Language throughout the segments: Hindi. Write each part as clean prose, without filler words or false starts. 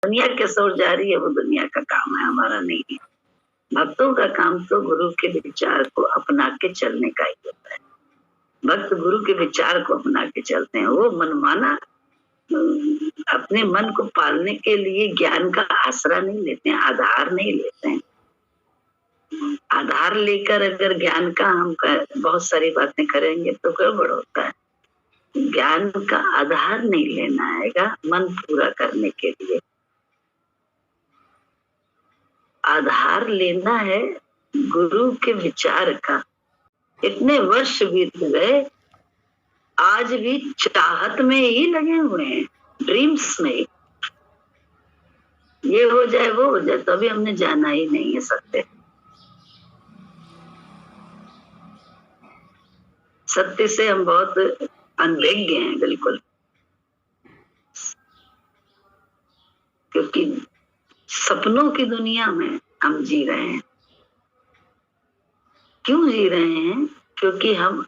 दुनिया कैसे ओर जा रही है वो दुनिया का काम है, हमारा नहीं है। भक्तों का काम तो गुरु के विचार को अपना के चलने का ही होता है। भक्त गुरु के विचार को अपना के चलते हैं। वो मनमाना अपने मन को पालने के लिए ज्ञान का आसरा नहीं लेते हैं, आधार नहीं लेते हैं। आधार लेकर अगर ज्ञान का हम बहुत सारी बातें करेंगे तो गड़बड़ होता है। ज्ञान का आधार नहीं लेना आएगा मन पूरा करने के लिए। आधार लेना है गुरु के विचार का। इतने वर्ष बीत गए, आज भी चाहत में ही लगे हुए हैं, ड्रीम्स में। ये हो जाए वो हो जाए, तो अभी हमने जाना ही नहीं है सत्य। सत्य से हम बहुत अनभिज्ञ हैं बिल्कुल, क्योंकि सपनों की दुनिया में हम जी रहे हैं। क्यों जी रहे हैं? क्योंकि हम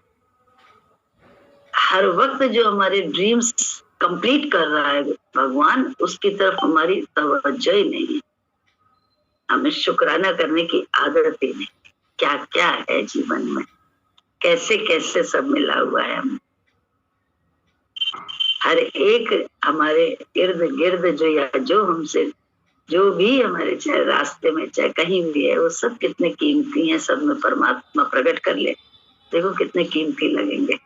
हर वक्त जो हमारे ड्रीम्स कंप्लीट कर रहा है भगवान, उसकी तरफ हमारी तवज्जो ही नहीं है। हमें शुक्राना करने की आदत ही नहीं। क्या क्या है जीवन में, कैसे कैसे सब मिला हुआ है हमें। हर एक हमारे इर्द गिर्द जो या जो हमसे जो भी हमारे चाहे रास्ते में चाहे कहीं भी है, वो सब कितने कीमती हैं। सब में परमात्मा प्रकट कर ले, देखो कितने कीमती लगेंगे,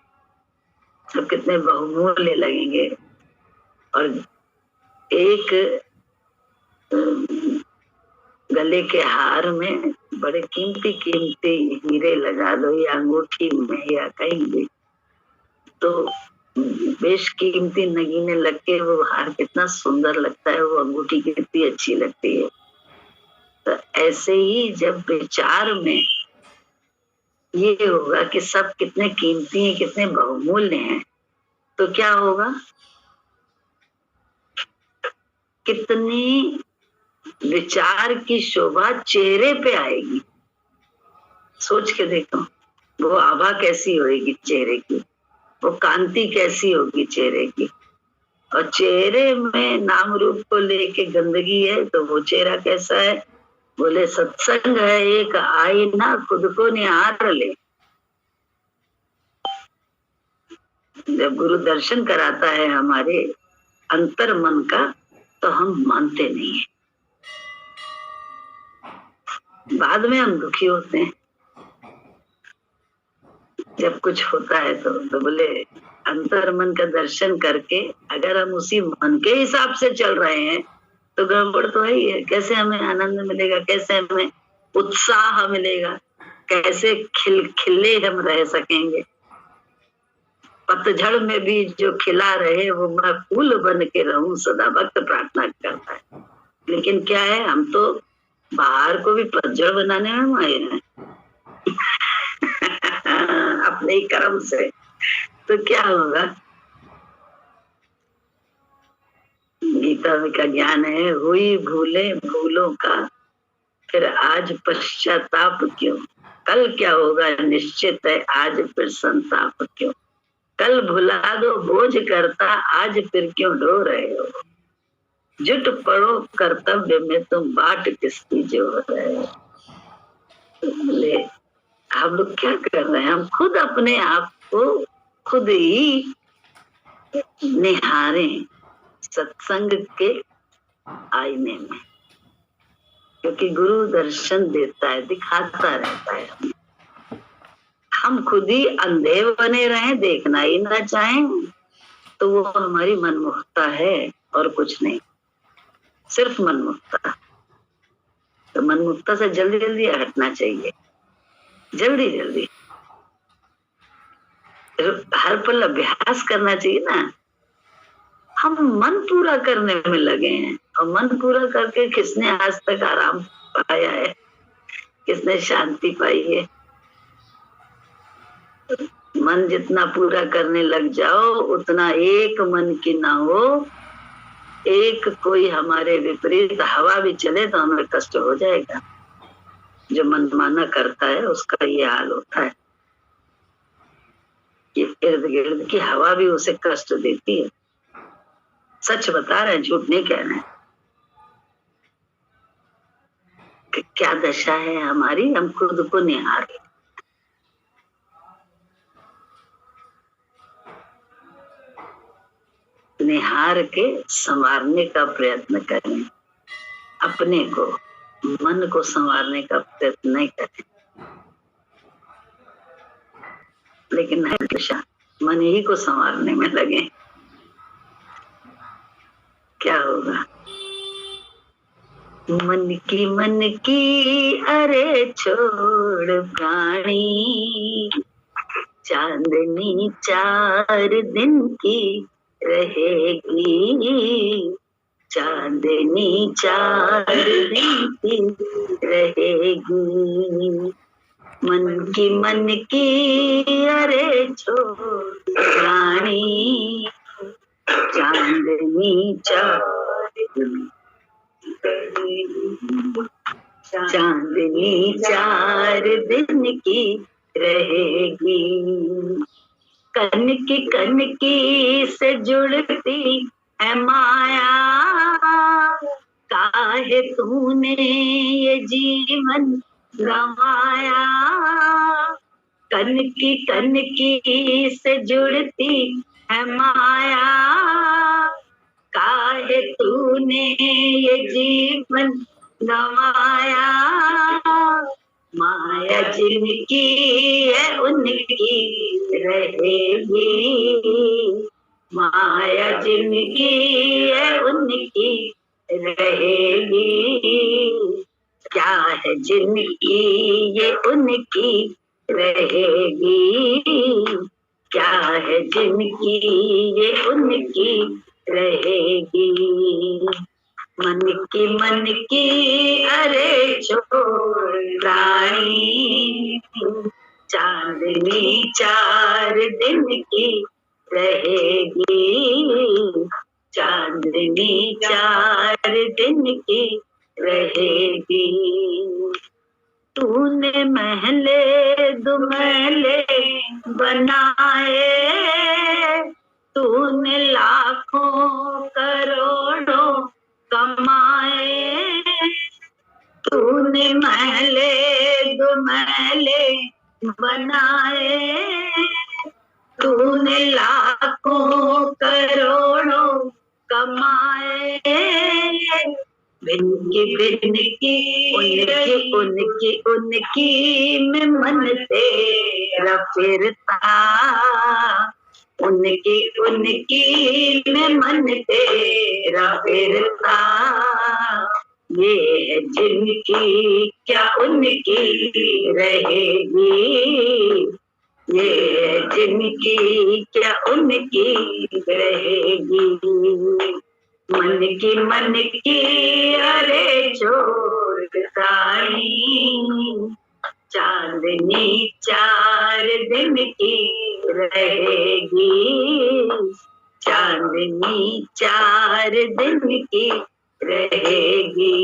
सब कितने बहुमूल्य लगेंगे। और एक गले के हार में बड़े कीमती कीमती हीरे लगा दो, या अंगूठी में या कहीं भी, तो बेशकीमती नगीने लग के वो हार कितना सुंदर लगता है, वो अंगूठी कितनी अच्छी लगती है। तो ऐसे ही जब विचार में ये होगा कि सब कितने कीमती हैं, कितने बहुमूल्य हैं, तो क्या होगा? कितनी विचार की शोभा चेहरे पे आएगी। सोच के देखो, वो आभा कैसी होगी चेहरे की, वो कांति कैसी होगी चेहरे की। और चेहरे में नाम रूप को लेके गंदगी है तो वो चेहरा कैसा है? बोले सत्संग है एक आईना, खुद को निहार ले। जब गुरु दर्शन कराता है हमारे अंतर मन का, तो हम मानते नहीं है। बाद में हम दुखी होते हैं जब कुछ होता है तो बोले अंतर मन का दर्शन करके अगर हम उसी मन के हिसाब से चल रहे हैं तो गड़बड़ तो है ही है। कैसे हमें आनंद मिलेगा, कैसे हमें उत्साह मिलेगा, कैसे खिले हम रह सकेंगे। पतझड़ में भी जो खिला रहे वो मैं फूल बन के रहूं, सदा भक्त प्रार्थना करता है। लेकिन क्या है, हम तो बाहर को भी पतझड़ बनाने में माहिर हैं अपने ही कर्म से। तो क्या होगा? गीता का ज्ञान है, हुई भूले भूलों का फिर आज पश्चाताप क्यों। कल क्या होगा निश्चित है, आज फिर संताप क्यों। कल भुला दो बोझ करता, आज फिर क्यों ढो रहे हो। जुट पड़ो कर्तव्य में, तुम बाट किसकी जो रहे हो। बोले हम लोग क्या कर रहे हैं? हम खुद अपने आप को खुद ही निहारें सत्संग के आईने में, क्योंकि गुरु दर्शन देता है, दिखाता रहता है हमें। हम खुद ही अंधे बने रहें, देखना ही ना चाहें, तो वो हमारी मनमुखता है और कुछ नहीं, सिर्फ मनमुखता। तो मनमुखता से जल्दी जल्दी हटना चाहिए, जल्दी जल्दी। हर पल अभ्यास करना चाहिए ना। हम मन पूरा करने में लगे हैं, और मन पूरा करके किसने आज तक आराम पाया है, किसने शांति पाई है? मन जितना पूरा करने लग जाओ उतना एक मन की ना हो, एक कोई हमारे विपरीत हवा भी चले तो हमें कष्ट हो जाएगा। जो मनमाना करता है उसका ये हाल होता है कि इर्द गिर्द की हवा भी उसे कष्ट देती है। सच बता रहे हैं, झूठ नहीं कह रहे हैं। कि क्या दशा है हमारी, हम खुद को निहार। निहार के संवारने का प्रयत्न करें, अपने को, मन को संवारने का प्रयत्न नहीं करें। लेकिन हमेशा मन ही को संवारने में लगे, क्या होगा? मन की अरे छोड़ प्राणी, चांदनी 4 दिन की रहेगी, चांदनी 4 दिन की रहेगी। मन की अरे छोड़ प्राणी, चांदनी 4 दिन की रहेगी। कनकी से जुड़ती है माया, काहे तूने ये जीवन गंवाया। कनकी से जुड़ती है माया, काहे तूने ये जीवन गंवाया। माया जिनकी है उनकी रहेगी, माया जिनकी है उनकी रहेगी। क्या है जिनकी ये उनकी रहेगी, क्या है जिनकी ये उनकी रहेगी। मन की अरे छोड़ प्राणी, चांदनी 4 दिन की रहेगी, चांदनी 4 दिन की रहेगी। तूने महले दुमहले बनाए, तूने लाखों करोड़ों कमाए। तूने महले दुमहले बनाए, तूने लाखों करोड़ों कमाए। उनकी में मन तेरा फिरता, उनकी में मन तेरा फिरता। ये है जिनकी क्या उनकी रहेगी, ये है जिनकी क्या उनकी रहेगी। मन की अरे छोड़ प्राणी, चांदनी 4 दिन की रहेगी, चांदनी 4 दिन की रहेगी।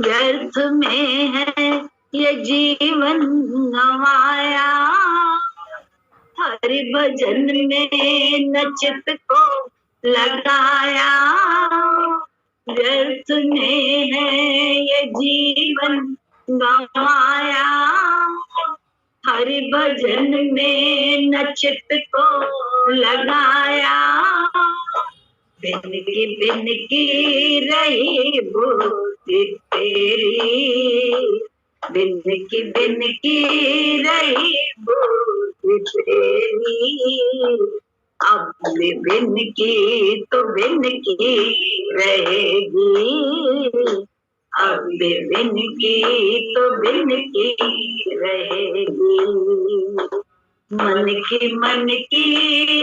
व्यर्थ में है ये जीवन गंवाया, हरि भजन में न चित को लगाया। व्यर्थ में है ये जीवन गंवाया, हरि भजन में न चित को लगाया। बिन की रही बुद्धि तेरी, बिन की रही बुद्धि तेरी। अब बिन की तो बिन की रहेगी, अब बिन की तो बिन की रहेगी। मन की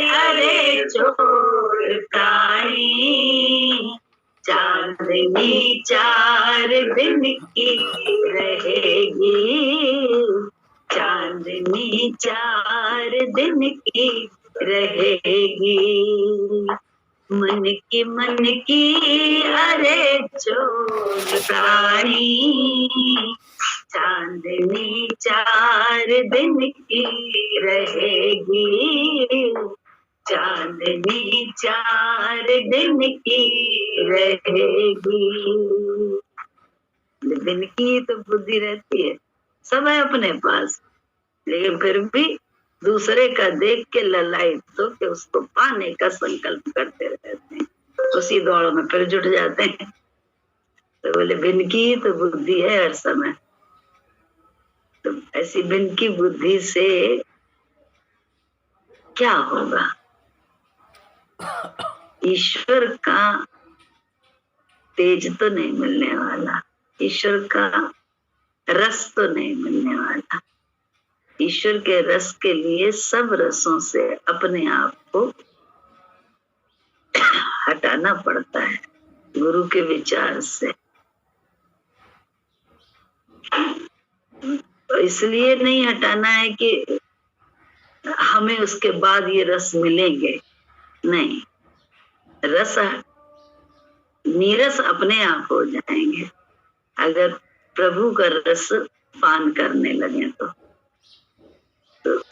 अरे छोड़ प्राणी, चांदनी 4 दिन की रहेगी, चांदनी 4 दिन की रहेगी। मन की अरे छोड़ प्राणी, चांदनी 4 दिन की रहेगी, चांदनी 4 दिन की रहेगी। इनकी तो बुद्धि रहती है, सब है अपने पास, लेकिन फिर भी दूसरे का देख के ललायत तो कि उसको पाने का संकल्प करते रहते हैं, उसी दौड़ में फिर जुट जाते हैं। तो बोले भिन्न की तो बुद्धि है हर समय। तो ऐसी भिन्न की बुद्धि से क्या होगा? ईश्वर का तेज तो नहीं मिलने वाला, ईश्वर का रस तो नहीं मिलने वाला। ईश्वर के रस के लिए सब रसों से अपने आप को हटाना पड़ता है, गुरु के विचार से। तो इसलिए नहीं हटाना है कि हमें उसके बाद ये रस मिलेंगे, नहीं, रस नीरस अपने आप हो जाएंगे अगर प्रभु का रस पान करने लगे तो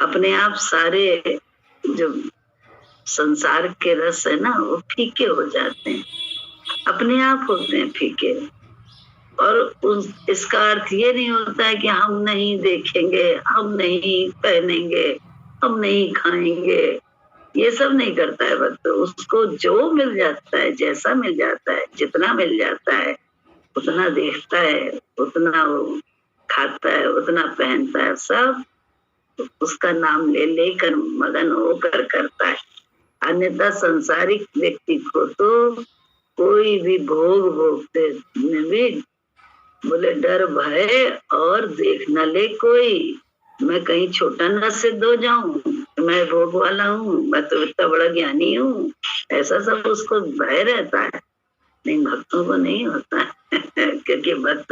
अपने आप सारे जो संसार के रस है ना वो फीके हो जाते हैं, अपने आप होते हैं फीके। और इसका अर्थ ये नहीं होता है कि हम नहीं देखेंगे, हम नहीं पहनेंगे, हम नहीं खाएंगे, ये सब नहीं करता है भक्त। उसको जो मिल जाता है, जैसा मिल जाता है, जितना मिल जाता है उतना देखता है, उतना वो खाता है, उतना पहनता है, सब उसका नाम ले लेकर मगन होकर करता है। अन्यथा संसारिक व्यक्ति को तो कोई भी भोग भोगते में भी बोले डर भय और देख न ले कोई, मैं कहीं छोटा न सिद्ध हो जाऊं, मैं भोग वाला हूँ, मैं तो इतना बड़ा ज्ञानी हूँ, ऐसा सब उसको भय रहता है। नहीं, भक्तों को नहीं होता है क्योंकि भक्त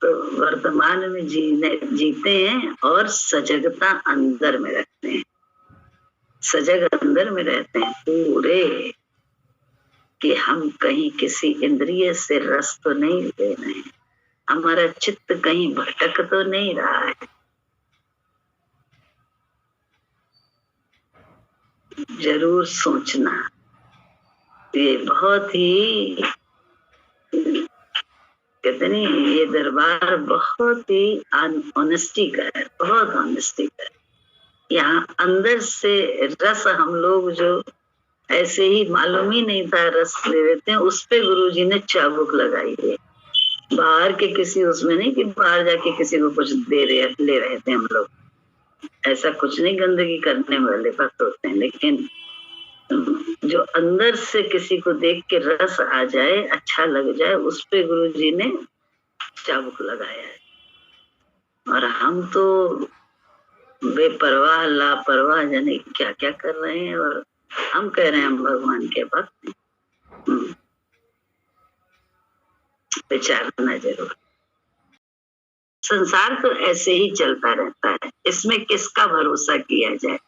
तो वर्तमान में जीते हैं और सजगता अंदर में रखते हैं, सजग अंदर में रहते हैं पूरे, कि हम कहीं किसी इंद्रिय से रस तो नहीं ले रहे हैं, हमारा चित्त कहीं भटक तो नहीं रहा है। जरूर सोचना, ये बहुत ही कहते नहीं, ये दरबार बहुत ही ऑनेस्टी का है, बहुत ऑनेस्टी का है। यहाँ अंदर से रस हम लोग जो ऐसे ही मालूम ही नहीं था रस ले लेते हैं, उस पे गुरुजी ने चाबुक लगाई है। बाहर के किसी उसमें नहीं कि बाहर जाके किसी को कुछ ले रहे थे हम लोग, ऐसा कुछ नहीं, गंदगी करने वाले भक्त होते हैं, लेकिन जो अंदर से किसी को देख के रस आ जाए, अच्छा लग जाए, उस पे गुरुजी ने चाबुक लगाया है। और हम तो बेपरवाह लापरवाह जाने क्या क्या कर रहे हैं, और हम कह रहे हैं हम भगवान के भक्त हैं। विचारना जरूर। संसार तो ऐसे ही चलता रहता है, इसमें किसका भरोसा किया जाए।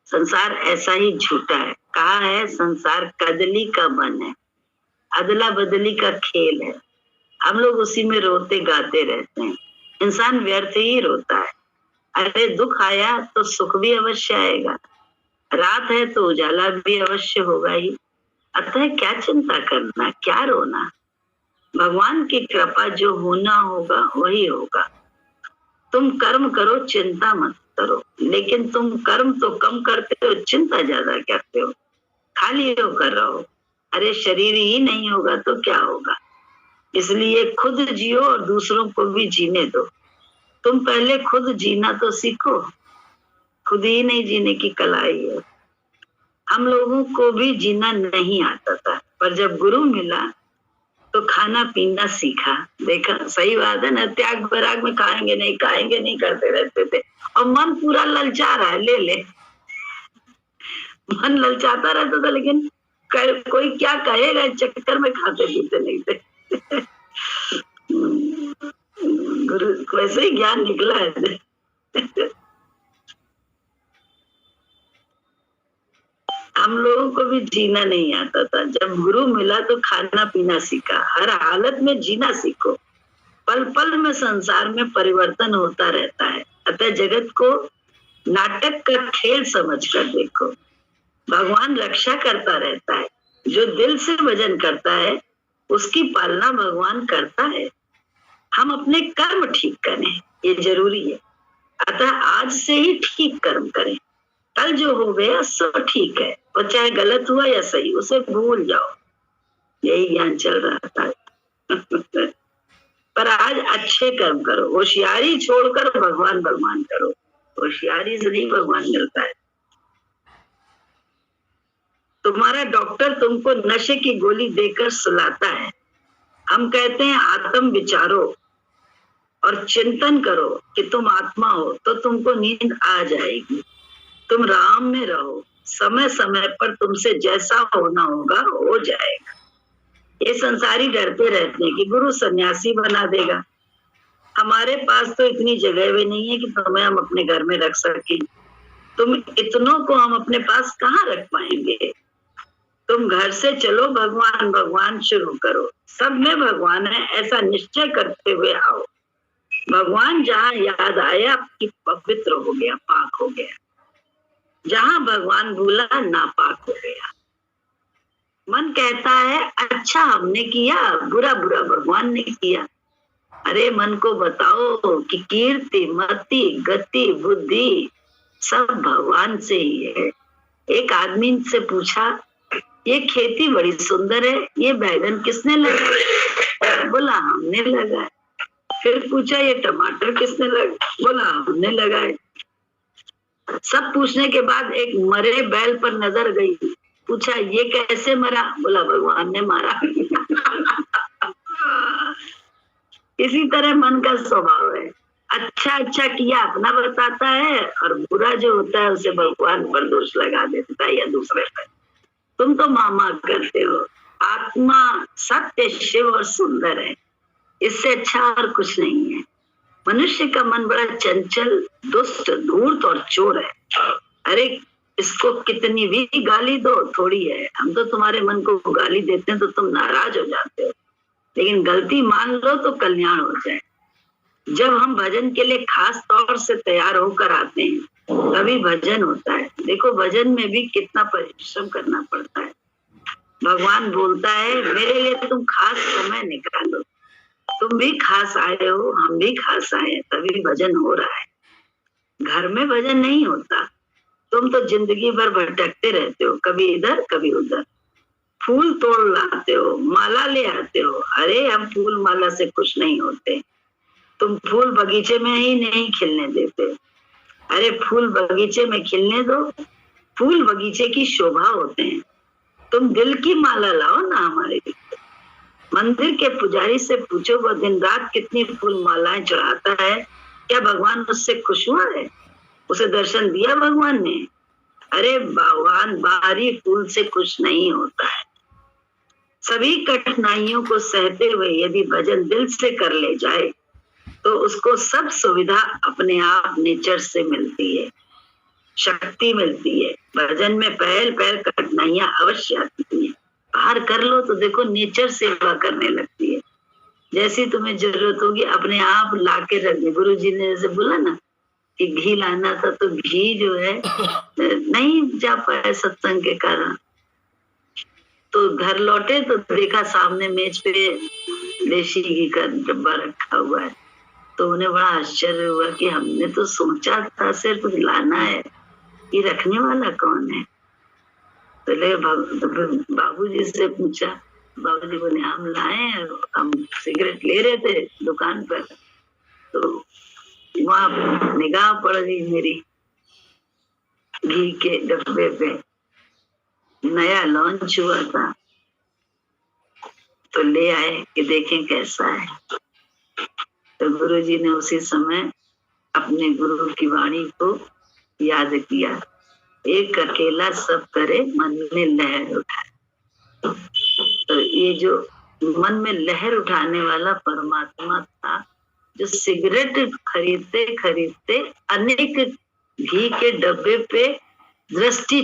संसार ऐसा ही झूठा है, कहा है संसार कदली का बन है, अदला बदली का खेल है, हम लोग उसी में रोते गाते रहते हैं। इंसान व्यर्थ ही रोता है। अरे दुख आया तो सुख भी अवश्य आएगा, रात है तो उजाला भी अवश्य होगा ही, अतः क्या चिंता करना, क्या रोना। भगवान की कृपा जो होना होगा वही होगा। तुम कर्म करो, चिंता मत करो, लेकिन तुम कर्म तो कम करते हो, चिंता ज्यादा करते हो, खाली होकर रहो। अरे शरीर ही नहीं होगा तो क्या होगा, इसलिए खुद जियो और दूसरों को भी जीने दो। तुम पहले खुद जीना तो सीखो, खुद ही नहीं जीने की कला है। हम लोगों को भी जीना नहीं आता था, पर जब गुरु मिला तो खाना पीना सीखा। देखा, सही बात है ना, त्याग वैराग में खाएंगे नहीं करते रहते थे, और मन पूरा ललचा रहा है, ले मन ललचाता रहता था, लेकिन कोई क्या कहेगा इस चक्कर में खाते पीते नहीं थे। गुरु वैसे ही ज्ञान निकला है। हम लोगों को भी जीना नहीं आता था, जब गुरु मिला तो खाना पीना सीखा। हर हालत में जीना सीखो, पल पल में संसार में परिवर्तन होता रहता है, अतः जगत को नाटक का खेल समझकर देखो। भगवान रक्षा करता रहता है, जो दिल से भजन करता है उसकी पालना भगवान करता है। हम अपने कर्म ठीक करें, ये जरूरी है। अतः आज से ही ठीक कर्म करें, कल जो हो गया सो ठीक है, और चाहे गलत हुआ या सही उसे भूल जाओ। यही ज्ञान चल रहा था। पर आज अच्छे कर्म करो, होशियारी छोड़कर भगवान भगवान करो। होशियारी से नहीं भगवान मिलता है। तुम्हारा डॉक्टर तुमको नशे की गोली देकर सुलाता है। हम कहते हैं आत्म विचारो और चिंतन करो कि तुम आत्मा हो, तो तुमको नींद आ जाएगी। तुम राम में रहो, समय समय पर तुमसे जैसा होना होगा हो जाएगा। ये संसारी डरते रहते हैं कि गुरु सन्यासी बना देगा। हमारे पास तो इतनी जगह भी नहीं है कि तुम्हें हम अपने घर में रख सकें। तुम इतनों को हम अपने पास कहाँ रख पाएंगे। तुम घर से चलो, भगवान भगवान शुरू करो। सब में भगवान है ऐसा निश्चय करते हुए आओ। भगवान जहाँ याद आया कि पवित्र हो गया, पाक हो गया। जहाँ भगवान भूला नापाक हो गया। मन कहता है अच्छा हमने किया, बुरा बुरा भगवान ने किया। अरे मन को बताओ कि कीर्ति मति गति बुद्धि सब भगवान से ही है। एक आदमी से पूछा ये खेती बड़ी सुंदर है, ये बैगन किसने लगाया? बोला हमने लगाया। फिर पूछा ये टमाटर किसने लगाया? बोला हमने लगाए। सब पूछने के बाद एक मरे बैल पर नजर गई। पूछा ये कैसे मरा? बोला भगवान ने मारा। इसी तरह मन का स्वभाव है, अच्छा अच्छा किया अपना बताता है और बुरा जो होता है उसे भगवान पर दोष लगा देता है या दूसरे पर। तुम तो मामा करते हो। आत्मा सत्य शिव और सुंदर है, इससे अच्छा और कुछ नहीं है। मनुष्य का मन बड़ा चंचल दुष्ट धूर्त और चोर है। अरे इसको कितनी भी गाली दो थोड़ी है। हम तो तुम्हारे मन को गाली देते हैं तो तुम नाराज हो जाते हो, लेकिन गलती मान लो तो कल्याण हो जाए। जब हम भजन के लिए खास तौर से तैयार होकर आते हैं तभी भजन होता है। देखो भजन में भी कितना परिश्रम करना पड़ता है। भगवान बोलता है मेरे लिए तुम खास समय निकालो। तुम भी खास आए हो, हम भी खास आए, तभी भजन हो रहा है। घर में भजन नहीं होता। तुम तो जिंदगी भर भटकते रहते हो, कभी इधर कभी उधर। फूल तोड़ लाते हो, माला ले आते हो। अरे हम फूल माला से खुश नहीं होते। तुम फूल बगीचे में ही नहीं खिलने देते। अरे फूल बगीचे में खिलने दो, फूल बगीचे की शोभा होते हैं। तुम दिल की माला लाओ ना हमारे लिए। मंदिर के पुजारी से पूछो वो दिन रात कितनी फूल मालाएं चढ़ाता है, क्या भगवान उससे खुश हुआ है? उसे दर्शन दिया भगवान ने? अरे भगवान बाहरी फूल से खुश नहीं होता है। सभी कठिनाइयों को सहते हुए यदि भजन दिल से कर ले जाए तो उसको सब सुविधा अपने आप नेचर से मिलती है, शक्ति मिलती है। भजन में पहल पहल कठिनाइयां अवश्य आती है, पार कर लो तो देखो नेचर सेवा करने लगती है। जैसी तुम्हें जरूरत होगी अपने आप लाके रख दे। गुरु जी ने जैसे बोला ना कि घी लाना था तो घी जो है नहीं जा पाया सत्संग के कारण, तो घर लौटे तो देखा सामने मेज पे देशी घी का डब्बा रखा हुआ है। तो उन्हें बड़ा आश्चर्य हुआ कि हमने तो सोचा था सिर्फ लाना है, ये रखने वाला कौन है? तो बाबूजी से पूछा। बाबूजी बोले हम लाए, हम सिगरेट ले रहे थे दुकान पर, तो वहां निगाह पड़ गई मेरी घी के डब्बे पे। नया लॉन्च हुआ था तो ले आए कि देखें कैसा है। तो गुरु जी ने उसी समय अपने गुरु की वाणी को याद किया, एक अकेला सब करे मन में लहर उठाए। तो ये जो मन में लहर उठाने वाला परमात्मा था, जो सिगरेट खरीदते खरीदते अनेक घी के डब्बे पे दृष्टि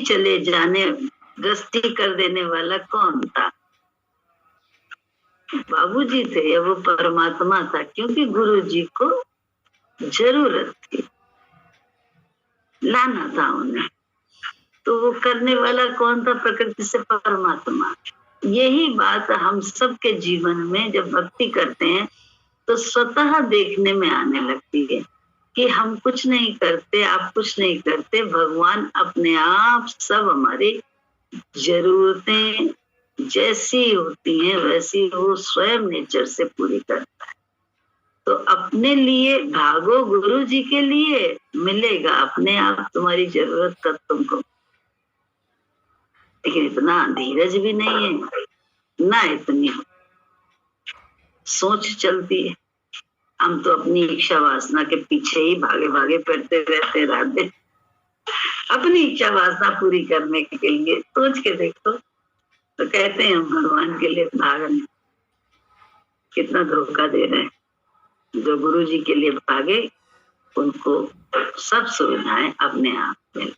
दृष्टि कर देने वाला कौन था? बाबूजी थे या वो परमात्मा था? क्योंकि गुरु जी को जरूरत थी, लाना था उन्हें, तो वो करने वाला कौन था? प्रकृति से परमात्मा। यही बात हम सब के जीवन में जब भक्ति करते हैं तो स्वतः देखने में आने लगती है कि हम कुछ नहीं करते, आप कुछ नहीं करते, भगवान अपने आप सब हमारी जरूरतें जैसी होती हैं वैसी वो स्वयं नेचर से पूरी करता है। तो अपने लिए भागो, गुरु जी के लिए मिलेगा अपने आप तुम्हारी जरूरत का तुमको। लेकिन इतना धीरज भी नहीं है, ना इतनी सोच चलती है। हम तो अपनी इच्छा वासना के पीछे ही भागे भागे फिरते रहते रात दिन, अपनी इच्छा वासना पूरी करने के लिए। सोच के देखो, तो कहते हैं हम भगवान के लिए भाग रहे हैं, कितना धोखा दे रहे हैं। जो गुरु जी के लिए भागे उनको सब सुविधाएं अपने आप में,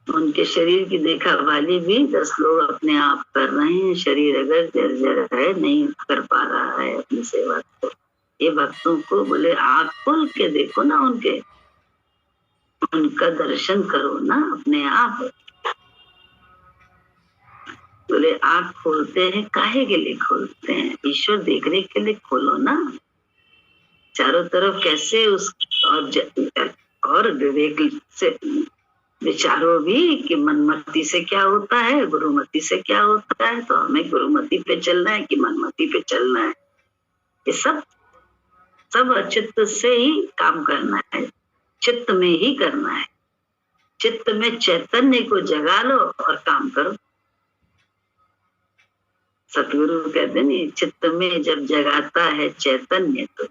उनके शरीर की देखा वाली भी 10 लोग अपने आप कर रहे हैं। शरीर अगर जर्जर है, नहीं कर पा रहा है अपनी सेवा को, ये भक्तों को बोले आंख खोल के देखो ना, उनका दर्शन करो ना अपने आप। बोले आंख खोलते हैं काहे के लिए खोलते हैं? ईश्वर देखने के लिए खोलो ना। चारों तरफ कैसे उस और विवेक से विचारो भी कि मनमति से क्या होता है, गुरुमति से क्या होता है। तो हमें गुरुमति पे चलना है कि मनमति पे चलना है? ये सब अचित्त से ही काम करना है, चित्त में ही करना है। चित्त में चैतन्य को जगा लो और काम करो। सतगुरु कहते नहीं, चित्त में जब जगाता है चैतन्य तो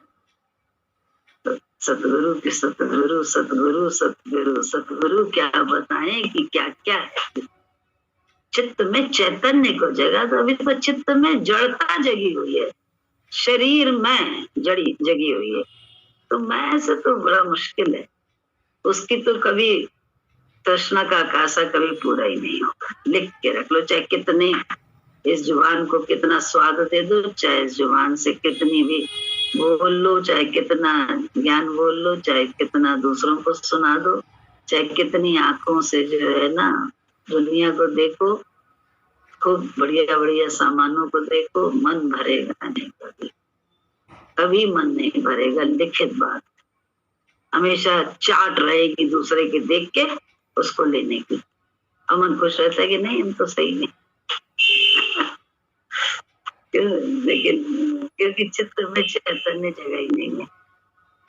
सतगुरु के सतगुरु सतगुरु सतगुरु सतगुरु क्या बताएं कि क्या क्या है। चित्त में चैतन्य को जगा दो। अभी तो चित्त में जड़ता जगी हुई है, शरीर में जगी हुई है, तो मैं से तो बड़ा मुश्किल है। उसकी तो कभी तृष्णा का आकाशा कभी पूरा ही नहीं होगा। लिख के रख लो, चाहे कितने इस जुबान को कितना स्वाद दे दो, चाहे इस जुबान से कितनी भी बोल लो, चाहे कितना ज्ञान बोल लो, चाहे कितना दूसरों को सुना दो, चाहे कितनी आंखों से जो है ना दुनिया को देखो, खूब बढ़िया बढ़िया सामानों को देखो, मन भरेगा नहीं। कभी मन नहीं भरेगा। लिखित बात, हमेशा चाट रहेगी दूसरे के देख के उसको लेने की, और मन खुश रहता है कि नहीं हम तो सही नहीं। लेकिन क्योंकि चित्त में चैतन्य जगह ही नहीं है।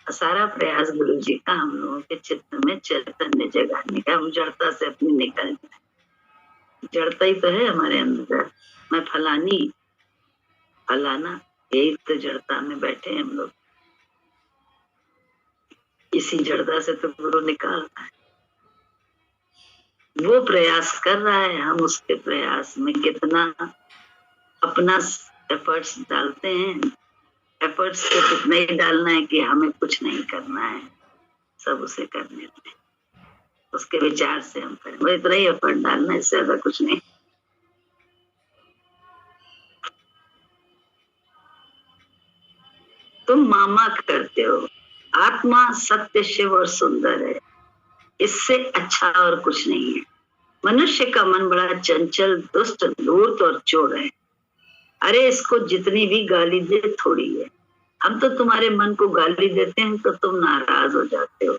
सारा प्रयास गुरु जी का हम लोगों के चित्त में चैतन्य जगाने का, हम जड़ता से अपनी निकल जाए। जड़ता ही तो है हमारे अंदर, मैं फलानी फलाना, यही तो जड़ता में बैठे हैं हम लोग। इसी जड़ता से तो गुरु निकाल रहा है, वो प्रयास कर रहा है। हम उसके प्रयास में कितना अपना एफर्ट्स डालते हैं। एफर्ट्स को कितना ही डालना है कि हमें कुछ नहीं करना है, सब उसे करने दें, उसके विचार से हम करें। वो इतना ही एफर्ट डालना है, इससे ज्यादा कुछ नहीं। तुम मामा करते हो, आत्मा सत्य शिव और सुंदर है, इससे अच्छा और कुछ नहीं है। मनुष्य का मन बड़ा चंचल, दुष्ट, धूर्त और चोर है। अरे इसको जितनी भी गाली दे थोड़ी है। हम तो तुम्हारे मन को गाली देते हैं तो तुम नाराज हो जाते हो,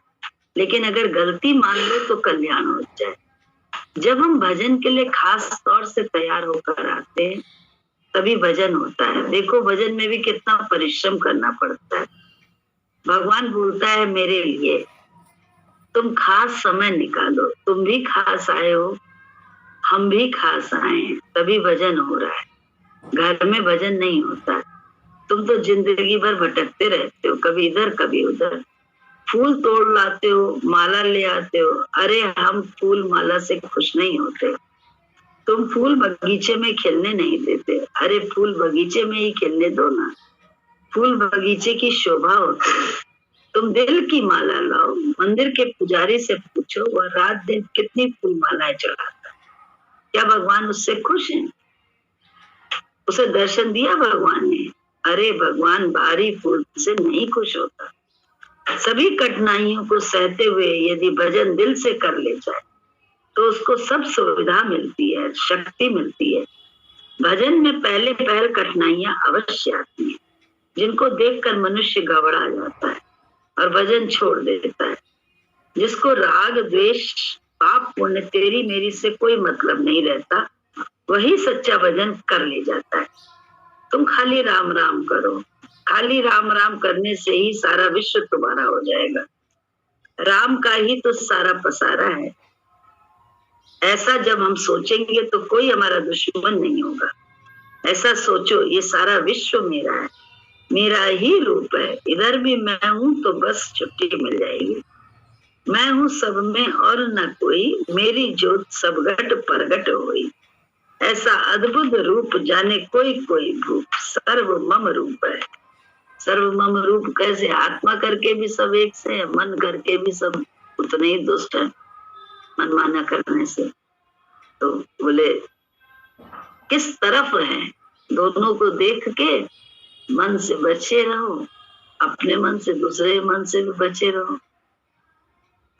लेकिन अगर गलती मान लो तो कल्याण हो जाए। जब हम भजन के लिए खास तौर से तैयार होकर आते हैं तभी भजन होता है। देखो भजन में भी कितना परिश्रम करना पड़ता है। भगवान बोलता है मेरे लिए तुम खास समय निकालो। तुम भी खास आए हो, हम भी खास आए हैं, तभी भजन हो रहा है। घर में भजन नहीं होता। तुम तो जिंदगी भर भटकते रहते हो, कभी इधर कभी उधर। फूल तोड़ लाते हो, माला ले आते हो। अरे हम फूल माला से खुश नहीं होते। तुम फूल बगीचे में खिलने नहीं देते। अरे फूल बगीचे में ही खिलने दो ना, फूल बगीचे की शोभा होती है। तुम दिल की माला लाओ, मंदिर के पुजारी से पूछो वह रात दिन कितनी फूल मालाएं चढ़ाता, क्या भगवान उससे खुश हैं? उसे दर्शन दिया भगवान ने? अरे भगवान बाहरी फूल से नहीं खुश होता। सभी कठिनाइयों को सहते हुए यदि भजन दिल से कर ले जाए तो उसको सब सुविधा मिलती है, शक्ति मिलती है। भजन में पहले कठिनाइयां अवश्य आती हैं, जिनको देखकर मनुष्य घबरा जाता है और भजन छोड़ देता है, जिसको राग द्वेष पाप पुण्य तेरी मेरी से कोई मतलब नहीं रहता, वही सच्चा भजन कर ले जाता है। तुम खाली राम राम करो, खाली राम राम करने से ही सारा विश्व तुम्हारा हो जाएगा। राम का ही तो सारा पसारा है। ऐसा जब हम सोचेंगे तो कोई हमारा दुश्मन नहीं होगा। ऐसा सोचो, ये सारा विश्व मेरा है, मेरा ही रूप है, इधर भी मैं हूं तो बस छुट्टी मिल जाएगी। मैं हूं सब में और न कोई, मेरी जोत सब घट प्रगट हुई। ऐसा अद्भुत रूप जाने कोई कोई भूप, सर्व मम रूप है। सर्व मम रूप कैसे? आत्मा करके भी सब एक से, मन करके भी सब उतने ही दुष्ट है मनमाना करने से। तो बोले किस तरफ है, दोनों को देख के मन से बचे रहो, अपने मन से दूसरे मन से भी बचे रहो।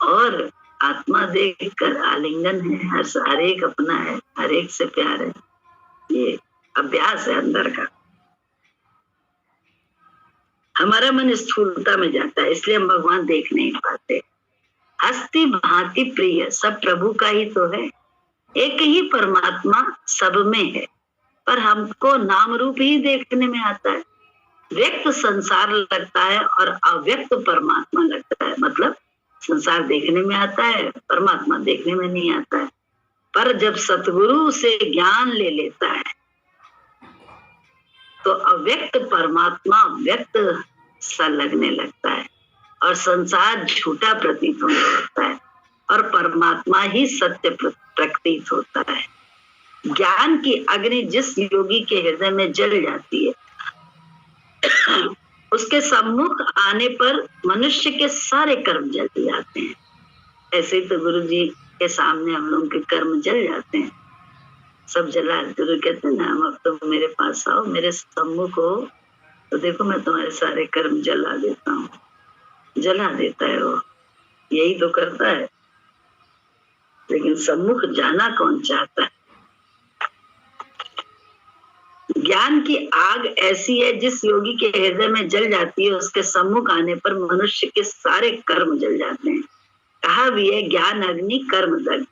और आत्मा देख कर आलिंगन है, हर एक अपना है, हर एक से प्यार है। ये अभ्यास है अंदर का। हमारा मन स्थूलता में जाता है, इसलिए हम भगवान देख नहीं पाते। हस्ती भांति प्रिय सब प्रभु का ही तो है, एक ही परमात्मा सब में है, पर हमको नाम रूप ही देखने में आता है। व्यक्त संसार लगता है और अव्यक्त परमात्मा लगता है। मतलब संसार देखने में आता है, परमात्मा देखने में नहीं आता है। पर जब सतगुरु से ज्ञान ले लेता है तो अव्यक्त परमात्मा व्यक्त सा लगने लगता है और संसार झूठा प्रतीत होने लगता है और परमात्मा ही सत्य प्रतीत होता है। ज्ञान की अग्नि जिस योगी के हृदय में जल जाती है, उसके सम्मुख आने पर मनुष्य के सारे कर्म जल जाते हैं। ऐसे तो गुरु जी के सामने हम लोगों के कर्म जल जाते हैं, सब जला। गुरु कहते हैं ना, हम अब तो मेरे पास आओ, मेरे सम्मुख हो, तो देखो मैं तुम्हारे सारे कर्म जला देता हूँ। जला देता है वो, यही तो करता है। लेकिन सम्मुख जाना कौन चाहता है? ज्ञान की आग ऐसी है जिस योगी के हृदय में जल जाती है, उसके सम्मुख आने पर मनुष्य के सारे कर्म जल जाते हैं। कहा भी है ज्ञान अग्नि कर्म दग्ध।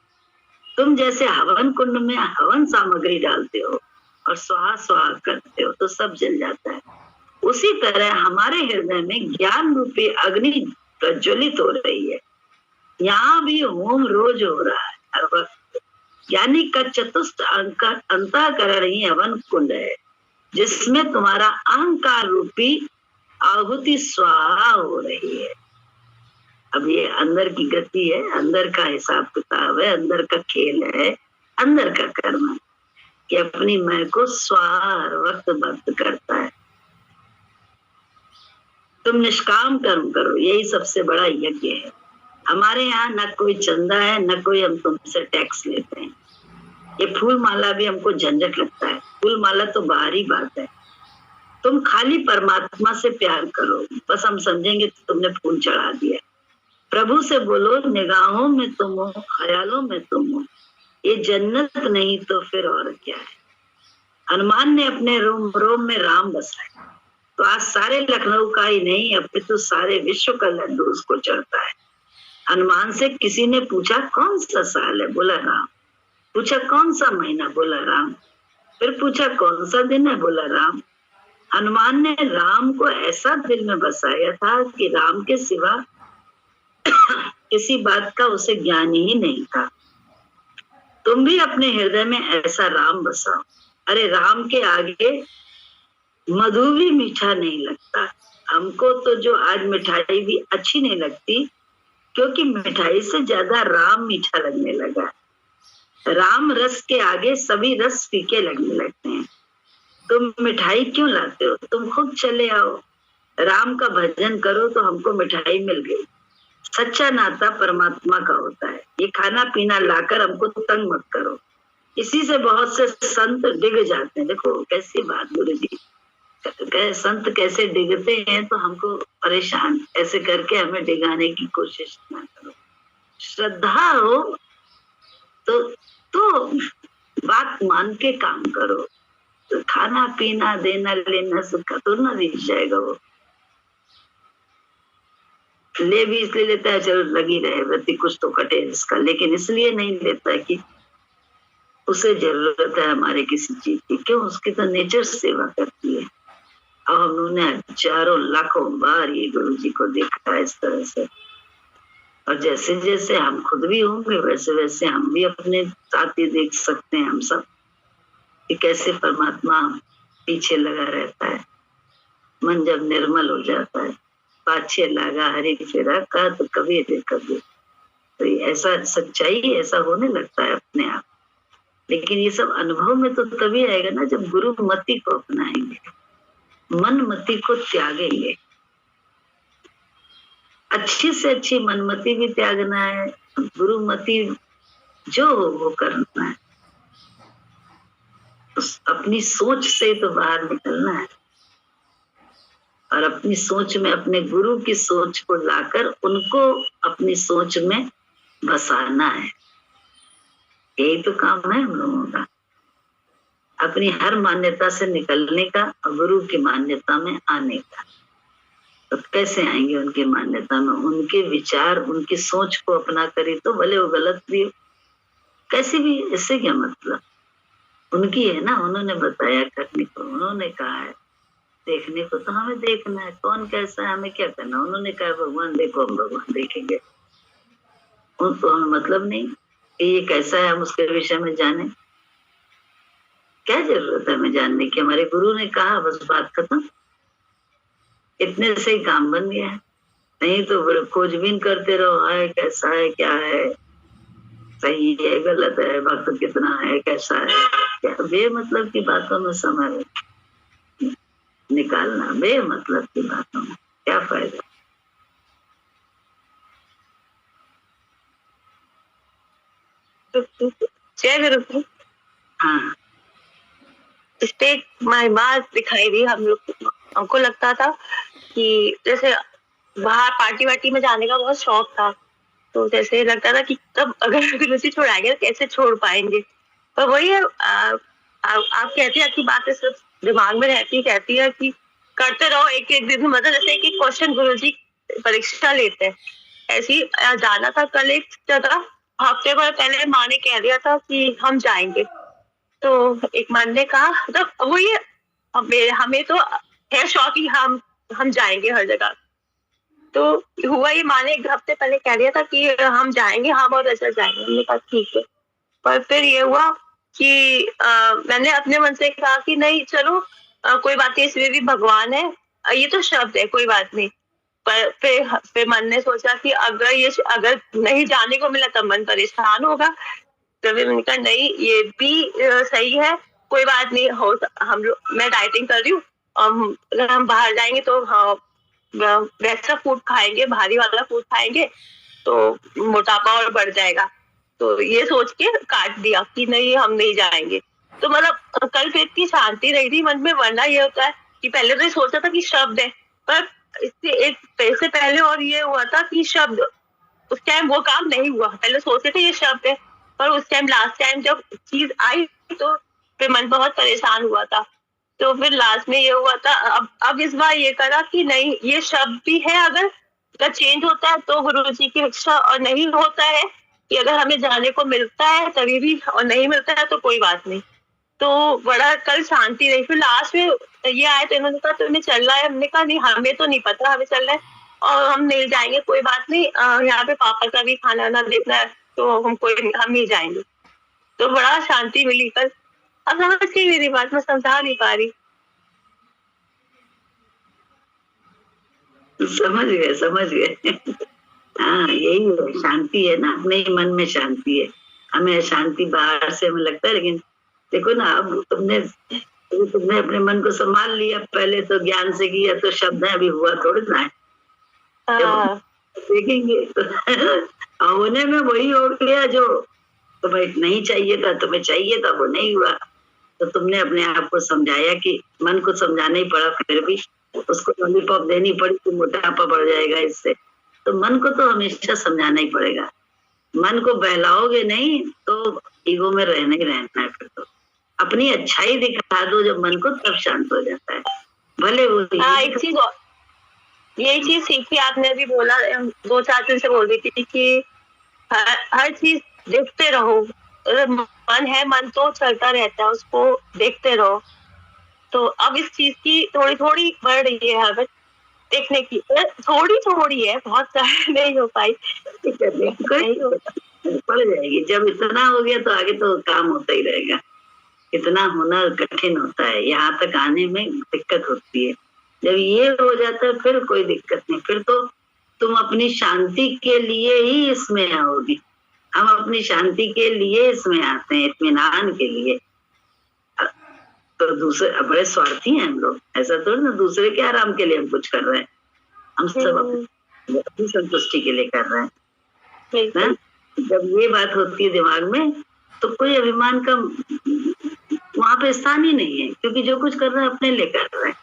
तुम जैसे हवन कुंड में हवन सामग्री डालते हो और स्वाहा स्वाहा करते हो तो सब जल जाता है। उसी तरह हमारे हृदय में ज्ञान रूपी अग्नि प्रज्वलित हो रही है। यहाँ भी होम रोज हो रहा है हर वक्त। ज्ञानी का चतुष्ट अंतःकरण ही हवन कुंड है, जिसमें तुम्हारा अहंकार रूपी आहुति स्वाहा हो रही है। अब ये अंदर की गति है, अंदर का हिसाब किताब है, अंदर का खेल है, अंदर का कर्म है कि अपनी मैं को स्वाहा हर वक्त भक्त करता है। तुम निष्काम कर्म करो, यही सबसे बड़ा यज्ञ है। हमारे यहाँ न कोई चंदा है, न कोई हम तुमसे टैक्स लेते हैं। ये फूल माला भी हमको झंझट लगता है, फूल माला तो बाहरी बात है। तुम खाली परमात्मा से प्यार करो, बस हम समझेंगे तो तुमने फूल चढ़ा दिया। प्रभु से बोलो निगाहों में तुम हो, ख्यालों में तुम हो, ये जन्नत नहीं तो फिर और क्या है। हनुमान ने अपने रोम रोम में राम बसाया, तो आज सारे लखनऊ का ही नहीं, अब तो सारे विश्व का लड्डू उसको चढ़ता है। हनुमान से किसी ने पूछा कौन सा साल है, बोला राम। पूछा कौन सा महीना, बोला राम। फिर पूछा कौन सा दिन है, बोला राम। हनुमान ने राम को ऐसा दिल में बसाया था कि राम के सिवा किसी बात का उसे ज्ञान ही नहीं था। तुम भी अपने हृदय में ऐसा राम बसाओ। अरे राम के आगे मधु भी मीठा नहीं लगता। हमको तो जो आज मिठाई भी अच्छी नहीं लगती, क्योंकि मिठाई से ज्यादा राम मीठा लगने लगा। राम रस के आगे सभी रस फीके लगने लगते हैं। तुम मिठाई क्यों लाते हो? तुम खुद चले आओ, राम का भजन करो तो हमको मिठाई मिल गई। सच्चा नाता परमात्मा का होता है। ये खाना पीना लाकर हमको तंग मत करो। इसी से बहुत से संत डिग जाते हैं। देखो कैसी बात गुरु जी, संत कैसे डिगते हैं, तो हमको परेशान ऐसे करके हमें डिगाने की कोशिश ना करो। श्रद्धा हो तो बात मान के काम करो। तो खाना पीना देना लेना सबका तो ना दिख जाएगा। वो ले भी इसलिए लेता है चलो लगी रहे वृत्ति कुछ तो कटे इसका, लेकिन इसलिए नहीं लेता कि उसे जरूरत है हमारे किसी चीज की। क्यों? उसकी तो नेचर सेवा करती है। और हमने हजारों लाखों बार ये गुरु जी को देखा है इस तरह से। और जैसे जैसे हम खुद भी होंगे वैसे वैसे हम भी अपने साथ ही देख सकते हैं हम सब कि कैसे परमात्मा पीछे लगा रहता है। मन जब निर्मल हो जाता है, पाछे लगा हरि फेरा का तो कभी दे कभी, तो ऐसा सच्चाई ऐसा होने लगता है अपने आप। लेकिन ये सब अनुभव में तो तभी आएगा ना जब गुरु मति को अपनाएंगे, मन मति को त्यागेंगे। अच्छी से अच्छी मनमति भी त्यागना है, गुरुमति जो हो वो करना है। अपनी सोच से तो बाहर निकलना है और अपनी सोच में अपने गुरु की सोच को लाकर उनको अपनी सोच में बसाना है। यही तो काम है हम लोगों का, अपनी हर मान्यता से निकलने का और गुरु की मान्यता में आने का। तो कैसे आएंगे उनकी मान्यता में? उनके विचार उनकी सोच को अपना करी तो भले वो गलत भी हो, कैसे भी, इससे क्या मतलब? उनकी है ना, उन्होंने बताया करने को, उन्होंने कहा है देखने को, तो हमें देखना है कौन कैसा है, हमें क्या करना। उन्होंने कहा भगवान देखो, हम भगवान देखेंगे। उनको हमें मतलब नहीं कि ये कैसा है, हम उसके विषय में जाने। क्या जरूरत है हमें जानने की? हमारे गुरु ने कहा, बस बात खत्म। इतने से ही काम बन गया है। नहीं तो खोजबीन करते रहो, है कैसा है, क्या है, सही है गलत है, भक्त कितना है, कैसा है, क्या बेमतलब की बातों में समय निकालना, बेमतलब की बातों में क्या फायदा? जय गुरु। हाँ, इस पे एक महिमा दिखाई दी हम लोग, हमको लगता था कि जैसे बाहर पार्टी वार्टी में जाने का बहुत शौक था, तो जैसे लगता था कि कब अगर गुरु जी छोड़ाएंगे तो कैसे छोड़ पाएंगे। पर वही है, आप कहते हैं आपकी बातें सिर्फ दिमाग में कहती है कि करते रहो एक एक दिन, मतलब जैसे एक एक क्वेश्चन गुरु जी परीक्षा लेते हैं। ऐसे ही जाना था कल एक जगह, हफ्ते भर पहले माँ ने कह दिया था कि हम जाएंगे, तो एक मन ने कहा, मतलब वो ये हमें तो है शौक ही हम जाएंगे हर जगह। तो हुआ ये, माँ ने एक हफ्ते पहले कह दिया था कि हम जाएंगे, हम और रजत जाएंगे। हमने कहा ठीक है। पर फिर ये हुआ कि मैंने अपने मन से कहा कि नहीं चलो, कोई बात नहीं, इसमें भी भगवान है, ये तो शब्द है, कोई बात नहीं। पर फिर मन ने सोचा कि अगर नहीं जाने को मिला तब मन परेशान होगा। तो फिर मैंने कहा नहीं, ये भी सही है, कोई बात नहीं, हो हम लोग, मैं डाइटिंग कर रही हूँ, अगर हम बाहर जाएंगे तो हाँ वैसा फूड खाएंगे, भारी वाला फूड खाएंगे तो मोटापा और बढ़ जाएगा। तो ये सोच के काट दिया कि नहीं हम नहीं जाएंगे। तो मतलब कल फिर इतनी शांति रही थी मन में, वरना ये होता है कि पहले तो ये सोचा था कि शब्द है, पर इससे एक पैसे पहले और ये हुआ था कि शब्द, उस टाइम वो काम नहीं हुआ। पहले सोचे थे ये शब्द है, पर उस टाइम लास्ट टाइम जब चीज आई तो फिर मन बहुत परेशान हुआ था। तो फिर लास्ट में ये हुआ था, अब इस बार ये करा कि नहीं, ये शब्द भी है, अगर चेंज होता है तो गुरु जी की इच्छा, और नहीं होता है कि अगर हमें जाने को मिलता है तभी भी, और नहीं मिलता है तो कोई बात नहीं। तो बड़ा कल शांति रही। फिर लास्ट में ये आए तो इन्होंने कहा तुम्हें चलना है, हमने कहा नहीं हमें तो नहीं पता, हमें चलना है और हम नहीं जाएंगे, कोई बात नहीं, यहाँ पे पापा का भी खाना ना देखना है तो हम नहीं जाएंगे। तो बड़ा शांति मिली कल। अब समझ गई मेरी बात, मैं समझा नहीं पा रही। समझ गए हाँ, यही है, शांति है ना, अपने ही मन में शांति है। हमें शांति बाहर से हमें लगता है, लेकिन देखो ना, अब तुमने अपने मन को संभाल लिया, पहले तो ज्ञान से किया तो शब्द है, अभी हुआ थोड़ी ना है। देखेंगे तो होने में वही हो गया जो तुम्हें नहीं चाहिए था, तुम्हें चाहिए था वो नहीं हुआ। तो तुमने अपने आप को समझाया कि मन को समझाना ही पड़ा, फिर भी उसको लॉलीपॉप देनी पड़ी तो मोटापा बढ़ जाएगा इससे। तो मन को तो हमेशा समझाना ही पड़ेगा। मन को बहलाओगे नहीं तो ईगो में रहना ही रहना है फिर तो। अपनी अच्छाई दिखा दो जब मन को, तब शांत हो जाता है। भले वो एक चीज यही चीज सीखी आपने अभी बोला, 2-4 दिन से बोल रही थी कि हर चीज देखते रहो। मन है, मन तो चलता रहता है, उसको देखते रहो। तो अब इस चीज की थोड़ी थोड़ी बढ़ रही है हैबिट देखने की, थोड़ी थोड़ी है, बहुत नहीं हो पाई, पड़ जाएगी। जब इतना हो गया तो आगे तो काम होता ही रहेगा। इतना होना कठिन होता है, यहाँ तक आने में दिक्कत होती है। जब ये हो जाता है फिर कोई दिक्कत नहीं, फिर तो तुम अपनी शांति के लिए ही इसमें आओगी। हम अपनी शांति के लिए इसमें आते हैं, इत्मीनान के लिए। तो दूसरे बड़े स्वार्थी हैं हम लोग, ऐसा तो ना दूसरे के आराम के लिए हम कुछ कर रहे हैं, हम सब अपनी संतुष्टि के लिए कर रहे हैं ना? जब ये बात होती है दिमाग में तो कोई अभिमान का वहां पे स्थान ही नहीं है, क्योंकि जो कुछ कर रहे हैं अपने लिए कर रहे हैं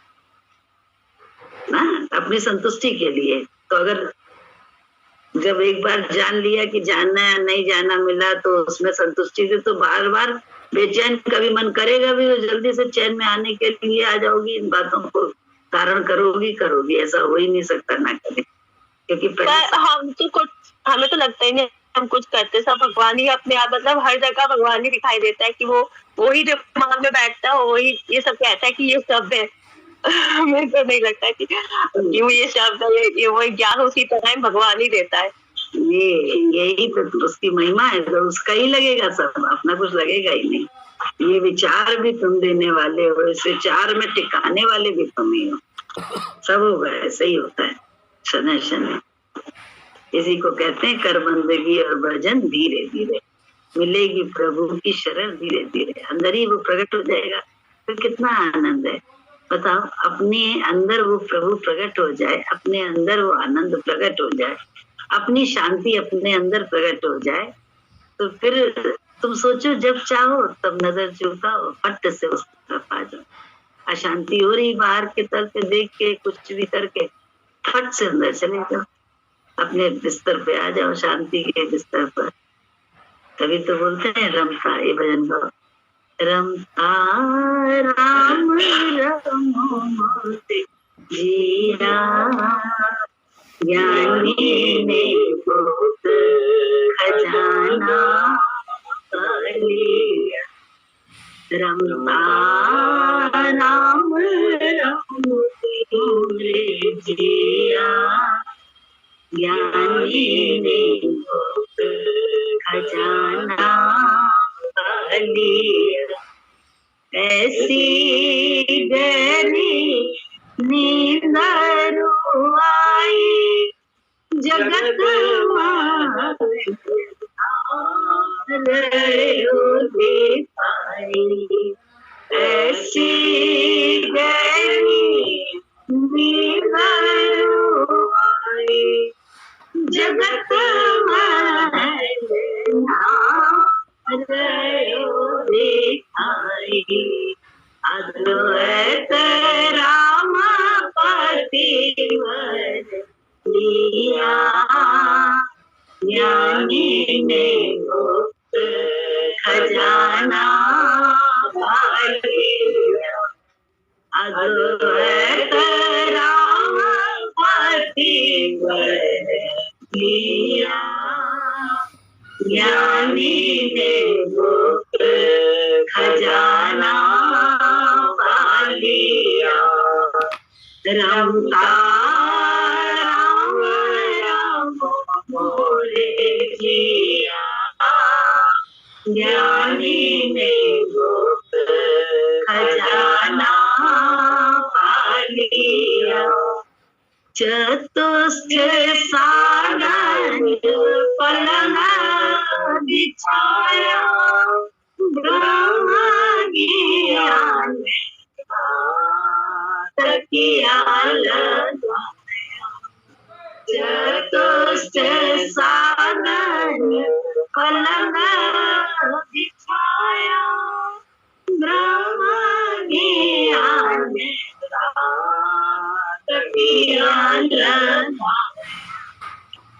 ना, अपनी संतुष्टि के लिए। तो अगर जब एक बार जान लिया कि जानना या नहीं जानना मिला तो उसमें संतुष्टि से, तो बार बार बेचैन कभी मन करेगा भी, जल्दी से चैन में आने के लिए आ जाओगी, इन बातों को धारण करोगी, ऐसा हो ही नहीं सकता ना करें। क्योंकि हम तो कुछ, हमें तो लगता ही नहीं हम कुछ करते, सब भगवान ही अपने आप, मतलब हर जगह भगवान ही दिखाई देता है कि वो ही दिमाग में बैठता है, वही ये सब कहता है कि ये शब्द है। हमें तो नहीं लगता कि ये शब्द है, ये वो ज्ञान उसी तरह भगवान ही देता है। यही तो उसकी महिमा है। तो उसका ही लगेगा सब, अपना कुछ लगेगा ही नहीं। ये विचार भी तुम देने वाले हो, इस विचार में टिकाने वाले भी तुम ही हो। सब होगा, ऐसे ही होता है शनै शनै। इसी को कहते हैं कर बंदगी और भजन धीरे धीरे, मिलेगी प्रभु की शरण धीरे धीरे, अंदर ही वो प्रकट हो जाएगा। फिर कितना आनंद है बताओ, अपने अंदर वो प्रभु प्रकट हो जाए, अपने अंदर वो आनंद प्रकट हो जाए, अपनी शांति अपने अंदर प्रकट हो जाए, तो फिर तुम सोचो जब चाहो तब नजर झुकाओ, फट से उस तरफ आ जाओ। अशांति हो रही बाहर की तरफ देख के, कुछ भी करके, फट से अंदर चले जाओ, अपने बिस्तर पे आ जाओ, शांति के बिस्तर पर। तभी तो बोलते हैं रमता, ये भजन गाओ, रमता राम रमते जिया, ज्ञानी ने बहुत खजाना लिया, रमता राम रमते जिया, ज्ञानी ने बहुत खजाना लिया, ऐसी गहरी नींद आई, जगत दिखाई, ऐसी गहरी नींद आई, जगत दिखाई, अद्वैत राम प्रतिवर लिया, ज्ञानी ने गुप्त खजाना लिया, अद्वैत राम प्रतिवर लिया, ज्ञानी ने गुप्त खजाना लिया, रमता राम राम मोरे जिया, ज्ञानी ने गुप्त खजाना लिया, चतुष्ट सागर पलंग बिछाया, ब्रह्म ज्ञान तकिया लगाया, चतुष्ट सागर पलंग बिछाया, ब्रह्म ज्ञान तकिया लगाया,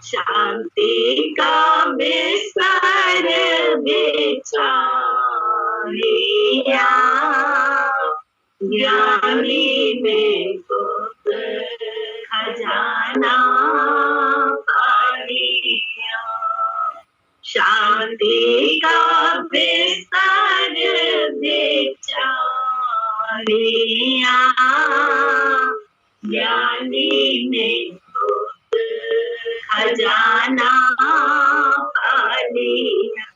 शांति का बिस्तर बिछा लिया, ज्ञानी ने गुप्त खजाना पा लिया। शांति का बिस्तर बिछा लिया, ज्ञानी ने गुप्त खजाना पा लिया।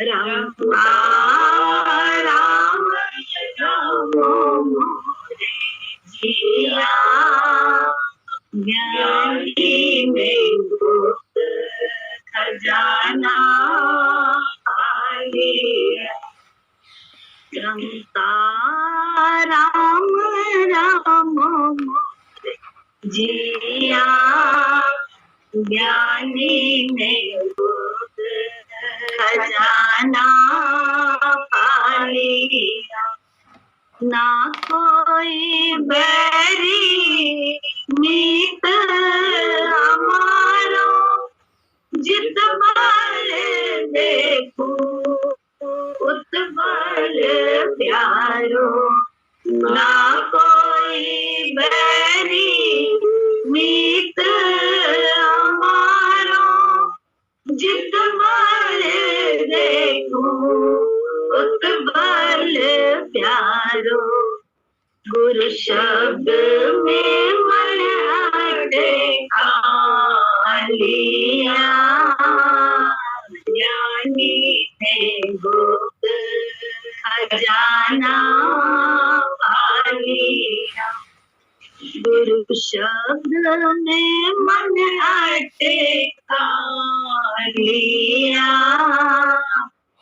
राम राम जिया, ज्ञानी ने गुप्त खजाना पा लिया। राम राम जिया, ज्ञानी ने गुप्त खजाना पा लिया। ना कोई बैरी मीत हमारो, जित बल देखो उत बल प्यारो। ना कोई बैरी मीत हमारो, जित बल देखो उत बल प्यारो। गुरु शब्द में मन अटका लिया, ज्ञानी ने गुप्त खजाना पा लिया। गुरु शब्द में मन अटका लिया,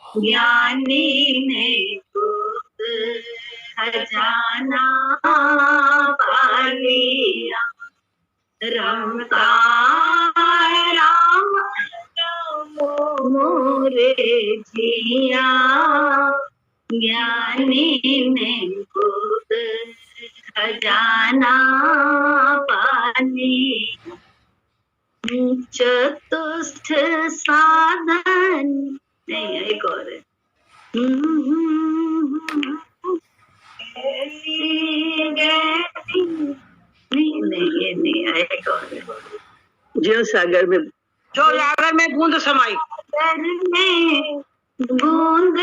ज्ञानी ने गुप्त खजाना पा लिया। राम राम मोरे जिया, ज्ञानी ने गुप्त खजाना पा लिया। चतुष्ट साधन नहीं, एक और है। नहीं ये नहीं, एक और है। जो सागर में बूंद समाई, में बूंद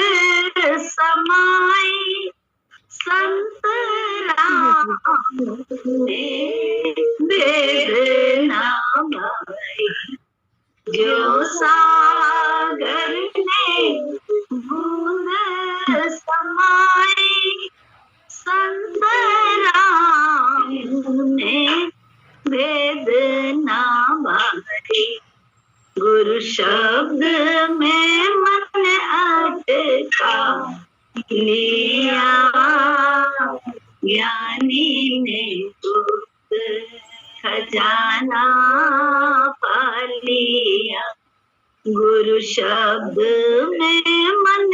समाई, संत राम ने वेदना गाई। जो सागर में बूंद समाई, संत राम ने वेदना गाई। गुरु शब्द में मन अटका लिया, ज्ञानी ने गुप्त खजाना पा लिया। गुरु शब्द में मन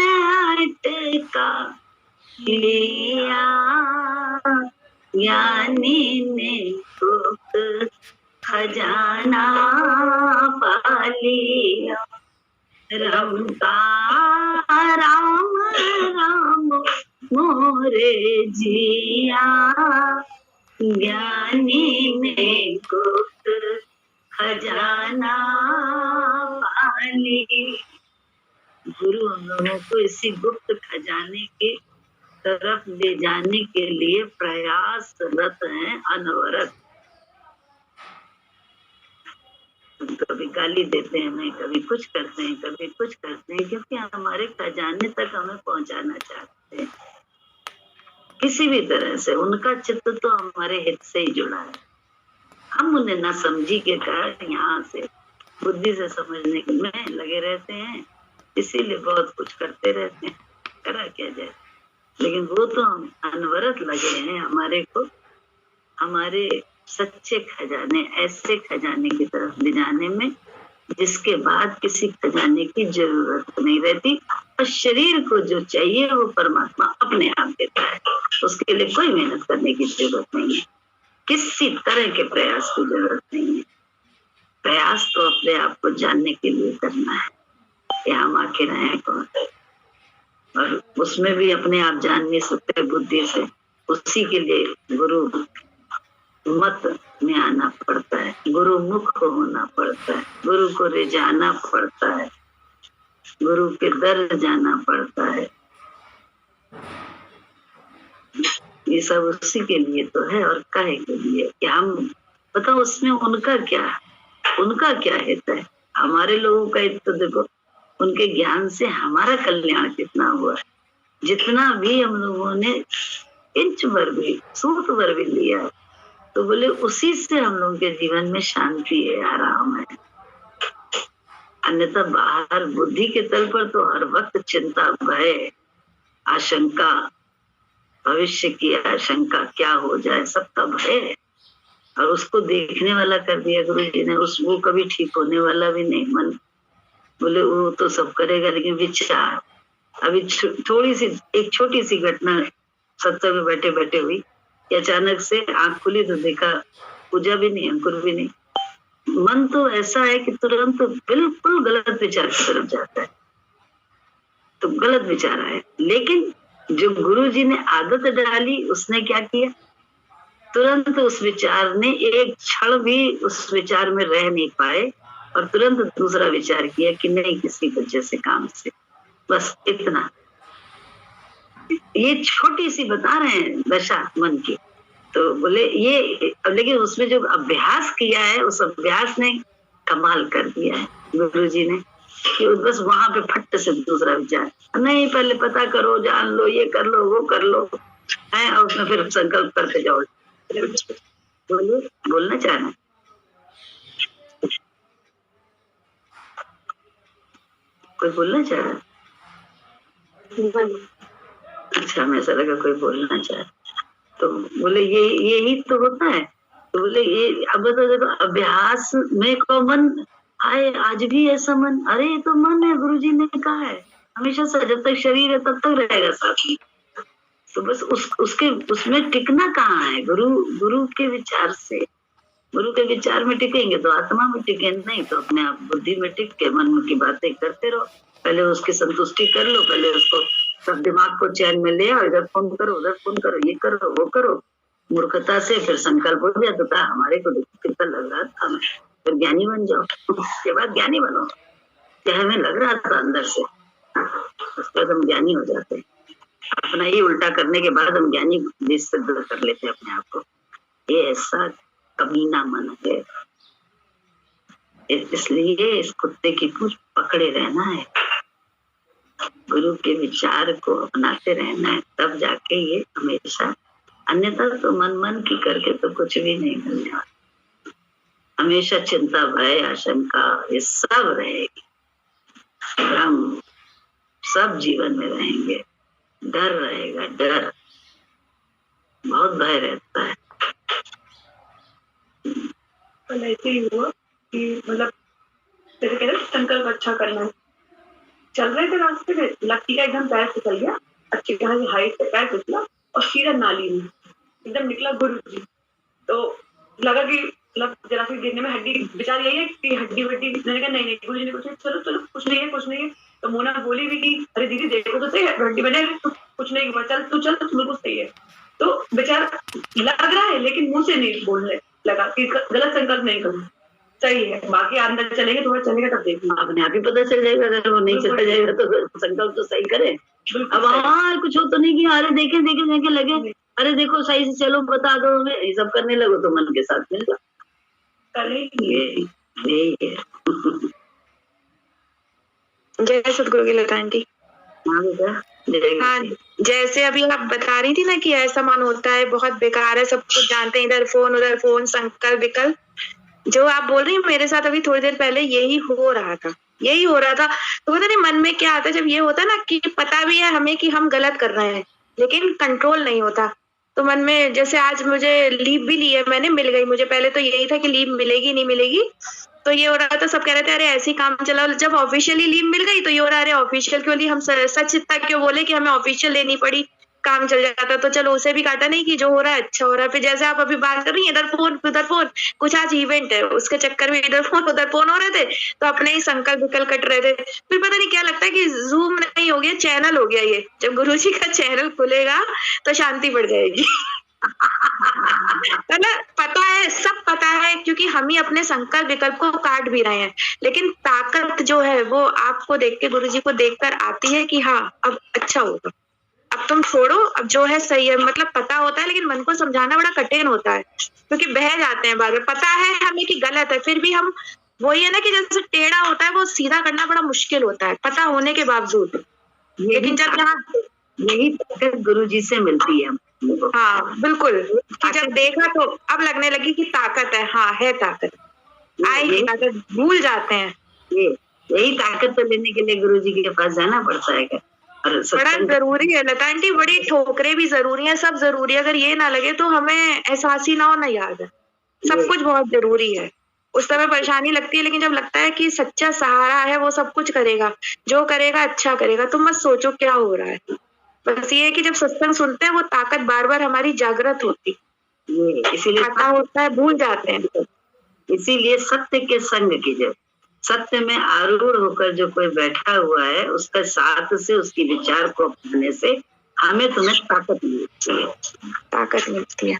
अटका लिया, ज्ञानी ने गुप्त खजाना पा लिया। राम राम मोरे जिया, ज्ञानी ने गुप्त खजाना पा लिया। गुरु हम लोगों को इसी गुप्त खजाने के तरफ ले जाने के लिए प्रयासरत हैं, अनवरत। कभी गाली देते हैं हमें, कभी कुछ करते हैं, कभी कुछ करते हैं, क्योंकि हमारे खजाने तक हमें पहुंचाना चाहते हैं किसी भी तरह से। उनका चित्त तो हमारे हित से ही जुड़ा है। हम उन्हें न समझी के कारण यहाँ से बुद्धि से समझने में लगे रहते हैं, इसीलिए बहुत कुछ करते रहते हैं। करा क्या जाए, लेकिन वो तो हम अनवरत लगे हैं हमारे को, हमारे सच्चे खजाने, ऐसे खजाने की तरफ ले जाने में जिसके बाद किसी खजाने की जरूरत नहीं रहती। और शरीर को जो चाहिए वो परमात्मा अपने आप देता है, उसके लिए कोई मेहनत करने की जरूरत नहीं है, किसी तरह के प्रयास की जरूरत नहीं है। प्रयास तो अपने आप को जानने के लिए करना है कि हम आखिर हैं कौन। और उसमें भी अपने आप जान नहीं सकते बुद्धि से, उसी के लिए गुरु मत में आना पड़ता है, गुरु मुख होना पड़ता है, गुरु को रिझाना पड़ता है, गुरु के दर जाना पड़ता है। ये सब उसी के लिए तो है, और काहे के लिए कि हम पता उसमें उनका क्या हित है। हमारे लोगों का हित तो देखो, उनके ज्ञान से हमारा कल्याण कितना हुआ है। जितना भी हम लोगों ने इंच भर भी सूत भर भी लिया है, तो बोले उसी से हम लोगों के जीवन में शांति है, आराम है। अन्यथा बाहर बुद्धि के तल पर तो हर वक्त चिंता, भय, आशंका, भविष्य की आशंका, क्या हो जाए, सबका भय है। और उसको देखने वाला कर दिया गुरु जी ने, वो कभी ठीक होने वाला भी नहीं। मन बोले वो तो सब करेगा, लेकिन विचार। अभी थोड़ी सी एक छोटी सी घटना सत्संग में बैठे बैठे हुई, अचानक से आंख खुली तो देखा पूजा भी नहीं, अंकुर भी नहीं। मन तो ऐसा है कि तुरंत बिल्कुल गलत विचार की तरफ जाता है, तो गलत विचार आए। लेकिन जो गुरु जी ने आदत डाली, उसने क्या किया, तुरंत उस विचार ने एक क्षण भी उस विचार में रह नहीं पाए, और तुरंत दूसरा विचार किया कि नहीं, किसी वजह से काम से, बस इतना। ये छोटी सी बता रहे हैं दशा मन की, तो बोले ये, लेकिन उसमें जो अभ्यास किया है, उस अभ्यास ने कमाल कर दिया है गुरु जी ने, कि बस वहां पे फट से दूसरा विचार, नहीं पहले पता करो, जान लो, ये कर लो, वो कर लो, है, और उसमें फिर संकल्प करके जाओ। बोलिए, बोलना चाह रहे हैं? कोई बोलना चाह रहा है? अच्छा, मैं ऐसा लगा कोई बोलना चाह रहा है। तो बोले यही तो होता है। तो बोले ये अब तो देखो, अभ्यास में को मन आए, आज भी ऐसा मन, अरे ये तो मन है, गुरुजी ने कहा है हमेशा से, जब तक शरीर है तब तक रहेगा साथ में। तो बस उसमें टिकना कहाँ है, गुरु के विचार से, गुरु के विचार में टिकेंगे तो आत्मा में टिके, नहीं तो अपने आप बुद्धि में टिक के मन की बातें करते रहो। पहले उसकी संतुष्टि कर लो, पहले उसको सब दिमाग को चैन में ले आओ, इधर फोन करो, उधर फोन करो, ये करो, वो करो, मूर्खता से फिर संकल्प हो गया तो कहा हमारे को कितना लग रहा था, फिर ज्ञानी बन जाओ। उसके बाद ज्ञानी बनो, क्या हमें लग रहा था अंदर से, उसके बाद हम ज्ञानी हो जाते हैं। अपना ही उल्टा करने के बाद हम ज्ञानी सिद्ध कर लेते हैं अपने आप को। ये ऐसा कमीना मन है, इसलिए इस कुत्ते की पूंछ पकड़े रहना है, गुरु के विचार को अपनाते रहना है, तब जाके ये हमेशा, अन्यथा तो मन की करके तो कुछ भी नहीं मिलने वाला। हमेशा चिंता, भय, आशंका, ये सब रहेगी, भ्रम सब जीवन में रहेंगे, डर रहेगा, डर, बहुत भय रहता है। ऐसे ही हुआ कि मतलब जैसे कहते हैं संकल्प अच्छा करना है, चल रहे थे रास्ते में, लक्की का एकदम पैर फिसल गया, अच्छी खासी हाइट से पैर फिसला और सीधा नाली में एकदम निकला गुरु जी। तो लगा कि मतलब जरा सी गिरने में हड्डी, विचार यही है कि हड्डी वड्डी, मैंने कहा नहीं, गुरु जी ने कुछ, चलो चलो कुछ नहीं है। तो मोना बोली भी कि अरे दीदी देखो तो सही है, हड्डी बने, तो कुछ नहीं हुआ, चल तू बिल्कुल सही है। तो बेचारा लग रहा है लेकिन मुंह से नहीं बोलने लगा कि गलत संकल्प नहीं करूँ, सही है, बाकी अंदर चलेंगे, थोड़ा चलेगा तब देखना, अपने आप ही पता चल जाएगा। अगर वो नहीं चला जाएगा तो संकल्प तो सही करे। अब हाँ कुछ हो तो नहीं कि अरे देखे लगे, अरे देखो सही से चलो, बता दो हमें, ये सब करने लगो तो मन के साथ मिल जाओ। यही है। जय सतगुरु की लता आंटी। हाँ, जैसे अभी आप बता रही थी ना कि ऐसा मन होता है, बहुत बेकार है, सब कुछ जानते हैं, इधर फोन उधर फोन, संकल्प विकल्प, जो आप बोल रही हैं मेरे साथ अभी थोड़ी देर पहले यही हो रहा था। तो पता नहीं मन में क्या आता है, जब ये होता है ना कि पता भी है हमें कि हम गलत कर रहे हैं लेकिन कंट्रोल नहीं होता, तो मन में, जैसे आज मुझे लीव भी ली है मैंने, मिल गई मुझे, पहले तो यही था कि लीव मिलेगी नहीं मिलेगी, तो ये हो रहा था, सब कह रहे थे अरे ऐसे ही काम चला, जब ऑफिशियली लीव मिल गई तो ये हो रहा है अरे ऑफिशियल क्यों ली, हम सच इतना क्यों बोले कि हमें ऑफिशियल लेनी पड़ी, काम चल जाता, तो चलो उसे भी काटा नहीं कि जो हो रहा है अच्छा हो रहा है। फिर जैसे आप अभी बात कर रही हैं, इधर फोन उधर फोन, कुछ आज इवेंट है उसके चक्कर में इधर फोन उधर फोन हो रहे थे, तो अपने ही संकल्प विकल्प कट रहे थे। फिर पता नहीं क्या लगता है कि जूम नहीं हो गया, चैनल हो गया ये। जब गुरुजी का चैनल खुलेगा तो शांति बढ़ जाएगी। है ना, पता है, सब पता है, क्योंकि हम ही अपने संकल्प विकल्प को काट भी रहे हैं। लेकिन ताकत जो है वो आपको देख के, गुरुजी को देखकर आती है कि हाँ अब अच्छा होगा, अब तुम छोड़ो, अब जो है सही है। मतलब पता होता है, लेकिन मन को समझाना बड़ा कठिन होता है, क्योंकि बह जाते हैं बाद में। पता है हमें कि गलत है, फिर भी हम, वही है ना कि जैसे टेढ़ा होता है वो सीधा करना बड़ा मुश्किल होता है पता होने के बावजूद। लेकिन जब यहाँ, यही ताकत गुरुजी से मिलती है हमको। हाँ बिल्कुल, कि जब देखा तो अब लगने लगी कि ताकत है, हाँ है ताकत, आएगी ताकत, भूल जाते हैं। यही ताकत तो लेने के लिए गुरुजी के पास जाना पड़ता है। और बड़ा जरूरी है लता आंटी, बड़ी ठोकरें भी जरूरी है, सब जरूरी है। अगर ये ना लगे तो हमें एहसास ही ना हो, ना याद है, सब कुछ बहुत जरूरी है। उस समय परेशानी लगती है, लेकिन जब लगता है कि सच्चा सहारा है, वो सब कुछ करेगा, जो करेगा अच्छा करेगा, तुम मत सोचो क्या हो रहा है। बस ये है कि जब सत्संग सुनते हैं वो ताकत बार बार हमारी जागृत होती, इसीलिए आता होता है, भूल जाते हैं। इसीलिए सत्य के संग कीजिए। सत्य में आरूढ़ होकर जो कोई बैठा हुआ है, उसका साथ से, उसकी विचार को अपनाने से हमें तुम्हें ताकत मिलती है, ताकत मिलती है।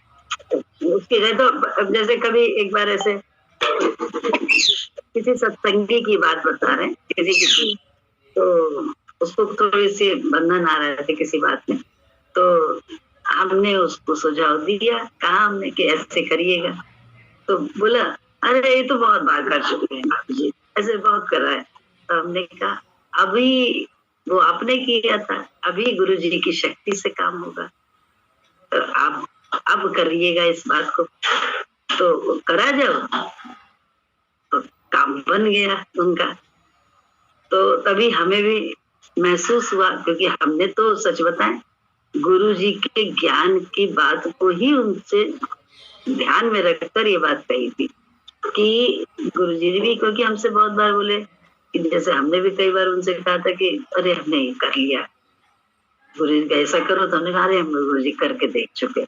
उसकी तो जैसे कभी एक बार ऐसे किसी सत्संगी की बात बता रहे हैं, किसी तो उसको थोड़ी सी बंधन आ रहे थे किसी बात में, तो हमने उसको सुझाव दिया, कहा हमने कि ऐसे करिएगा। तो बोला अरे ये तो बहुत बार कर चुके हैं बाबू जी, ऐसे बहुत कर रहा है। तो हमने कहा अभी वो आपने किया था, अभी गुरुजी की शक्ति से काम होगा, तो आप अब करिएगा इस बात को। तो करा जब तो काम बन गया उनका, तो तभी हमें भी महसूस हुआ, क्योंकि हमने तो सच बताएं गुरुजी के ज्ञान की बात को ही उनसे ध्यान में रखकर ये बात कही थी कि गुरुजी ने भी, क्योंकि हमसे बहुत बार बोले कि जैसे हमने भी कई बार उनसे कहा था कि अरे हमने ये कर लिया, गुरुजी का ऐसा करो, तो हमने कहा अरे हम गुरुजी करके देख चुके,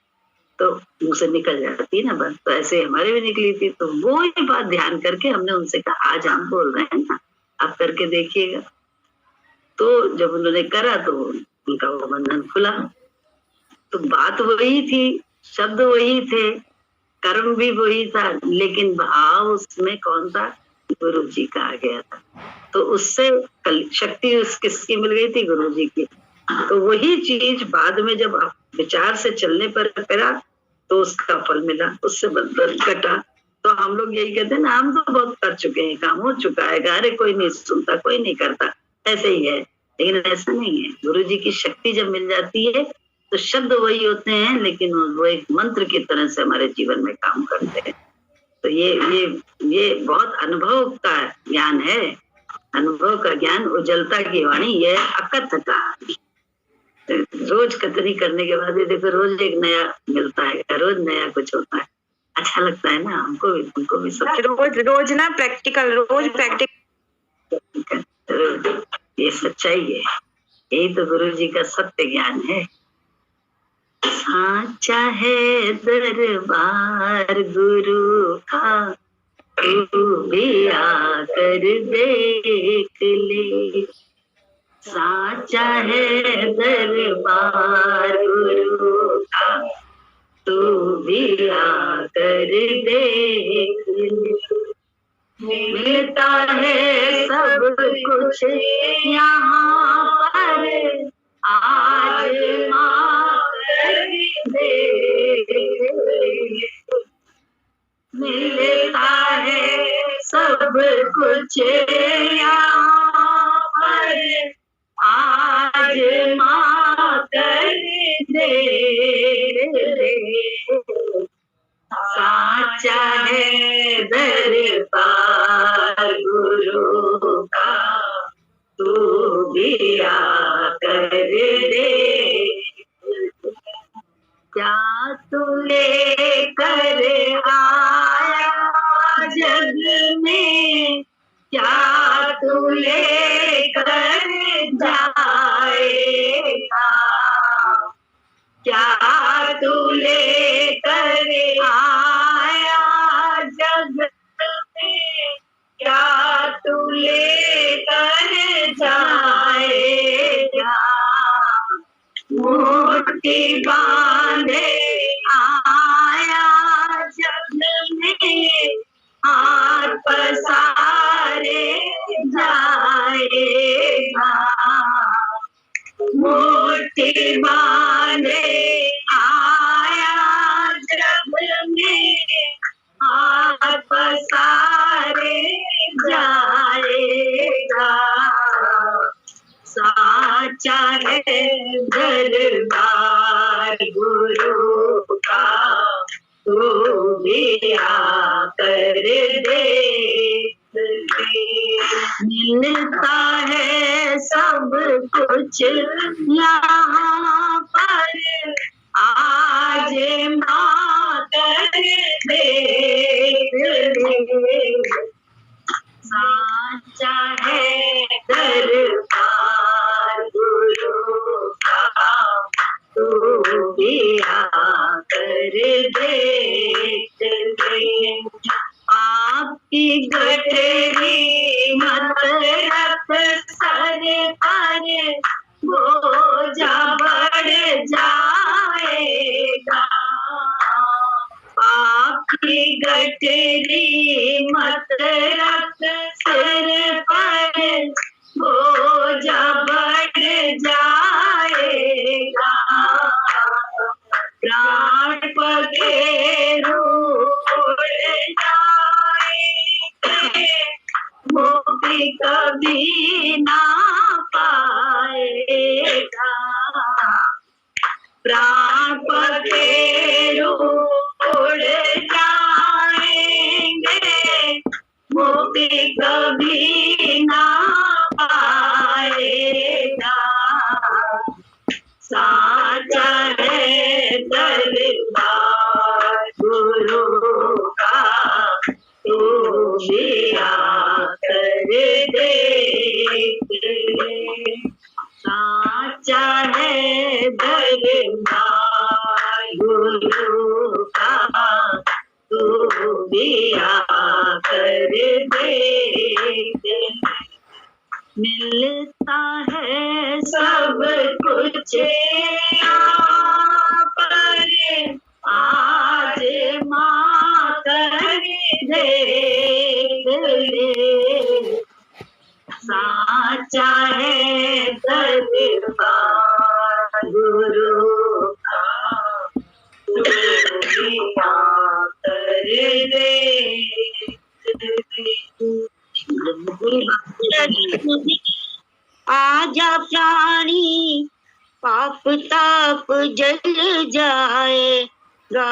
तो मुझसे निकल जाती है ना बात। तो ऐसे हमारे भी निकली थी, तो वो ही बात ध्यान करके हमने उनसे कहा आज हम बोल रहे हैं ना, आप करके देखिएगा। तो जब उन्होंने करा तो उनका वो बंधन खुला। तो बात वही थी, शब्द वही थे, कर्म भी वही था, लेकिन भाव उसमें कौन था, गुरुजी का आ गया था। तो उससे शक्ति किसकी मिल गई थी, गुरुजी की। तो वही चीज बाद में जब विचार से चलने पर करा तो उसका फल मिला, उससे बंधन कटा। तो हम लोग यही कहते हैं ना, हम तो बहुत कर चुके हैं, काम हो चुका है, अरे कोई नहीं सुनता, कोई नहीं करता, ऐसे ही है। लेकिन ऐसा नहीं है, गुरुजी की शक्ति जब मिल जाती है तो शब्द वही होते हैं, लेकिन वो एक मंत्र की तरह से हमारे जीवन में काम करते हैं। तो ये बहुत अनुभव का ज्ञान है, अनुभव का ज्ञान, उजलता की वाणी, ये अकथ कहानी। रोज कतरी करने के बाद ये देखो रोज एक नया मिलता है, रोज नया कुछ होता है, अच्छा लगता है ना हमको भी, तुमको भी सब। रोज ना प्रैक्टिकल, रोज प्रैक्टिकल, ये सच्चाई है, यही तो गुरुजी का सत्य ज्ञान है। साचा है दरबार गुरु का, तू भी आकर देख ले। साचा है दरबार गुरु का, तू भी आकर देख ले। मिलता है सब कुछ यहाँ पर, आज मिलता है सब कुछ यहाँ पर, आज माँ कर दे। साचा है दरबार गुरु का, तू भी आकर दे। क्या तू लेकर आया जग में, क्या तू लेकर जाएगा, क्या तू लेकर आया जग में, क्या तू लेकर जाएगा। मुट्ठी बांधे आया जग में, हाथ पसारे जाएगा। मुट्ठी बांधे आया जग में, हाथ पसारे जाएगा। साचा है दरबार गुरु का, तू भी आकर देख ले। मिलता है सब कुछ यहाँ पर, आज माकर देख ले। साचा है दरबार गुरु का, तू भी आकर देख ले। आपकी गठरी मत रख सर पर, बोझा बढ़ जाएगा। आपकी गठरी मत रख सिर पर, बोझा बढ़ जाएगा। प्राण पखेरु उड़ जाएंगे, मोती कभी ना पाएगा। प्राण पखेरु उड़ जाएंगे, मोती कभी ना पाएगा। साचा है दरबार गुरु का, तू भी आकर देख ले। साचा है दरबार गुरु का, तू भी आकर देख ले। मिलता है सब कुछ यहाँ पर, आज माँ कर देख ले। साचा है दरबार गुरु का, तू भी आकर देख ले। आजा प्राणी पाप ताप जल जाएगा,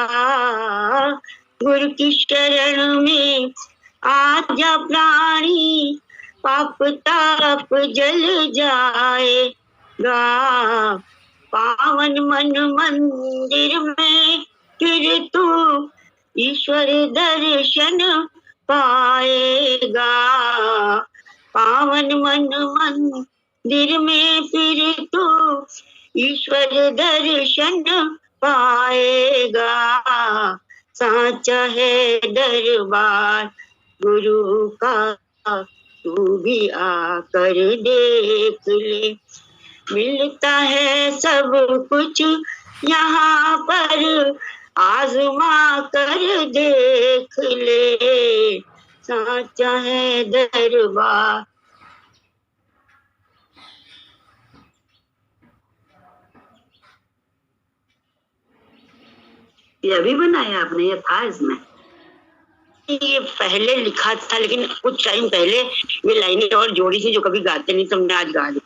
गुरु की शरण में आजा प्राणी पाप ताप जल जाएगा। पावन मन मंदिर में फिर तू ईश्वर दर्शन पाएगा। पावन मन मंदिर में फिर तू ईश्वर दर्शन पाएगा। साचा है दरबार गुरु का, तू भी आकर देख ले। मिलता है सब कुछ यहाँ पर, आजमा कर देख ले। साचा है दरबार। ये अभी बनाया आपने? ये था इसमें? ये पहले लिखा था, लेकिन कुछ टाइम पहले ये लाइनें और जोड़ी थी जो कभी गाते नहीं, तुमने आज गा दी।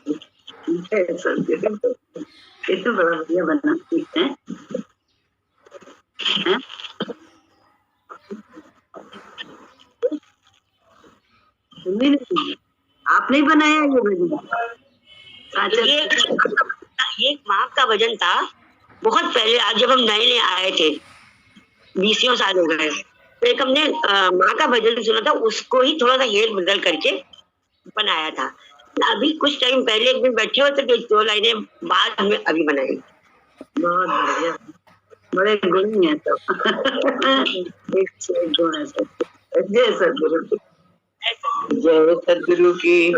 ये तो बड़ा बढ़िया बना। ठीक है, आपने बनाया ये भजन? ये माँ का भजन था बहुत पहले, आज जब हम नए नए आए थे, 20 साल हो गए, तो एक हमने माँ का भजन सुना था, उसको ही थोड़ा सा हेर बदल करके बनाया था। अभी कुछ टाइम पहले एक दिन बैठे हो तो 2 लाइनें बाद में अभी बनाई। बहुत बढ़िया, बड़े गुणी हैं सब। एक से एक गुण है सब। जय सदगुरु की। जय सदगुरु की।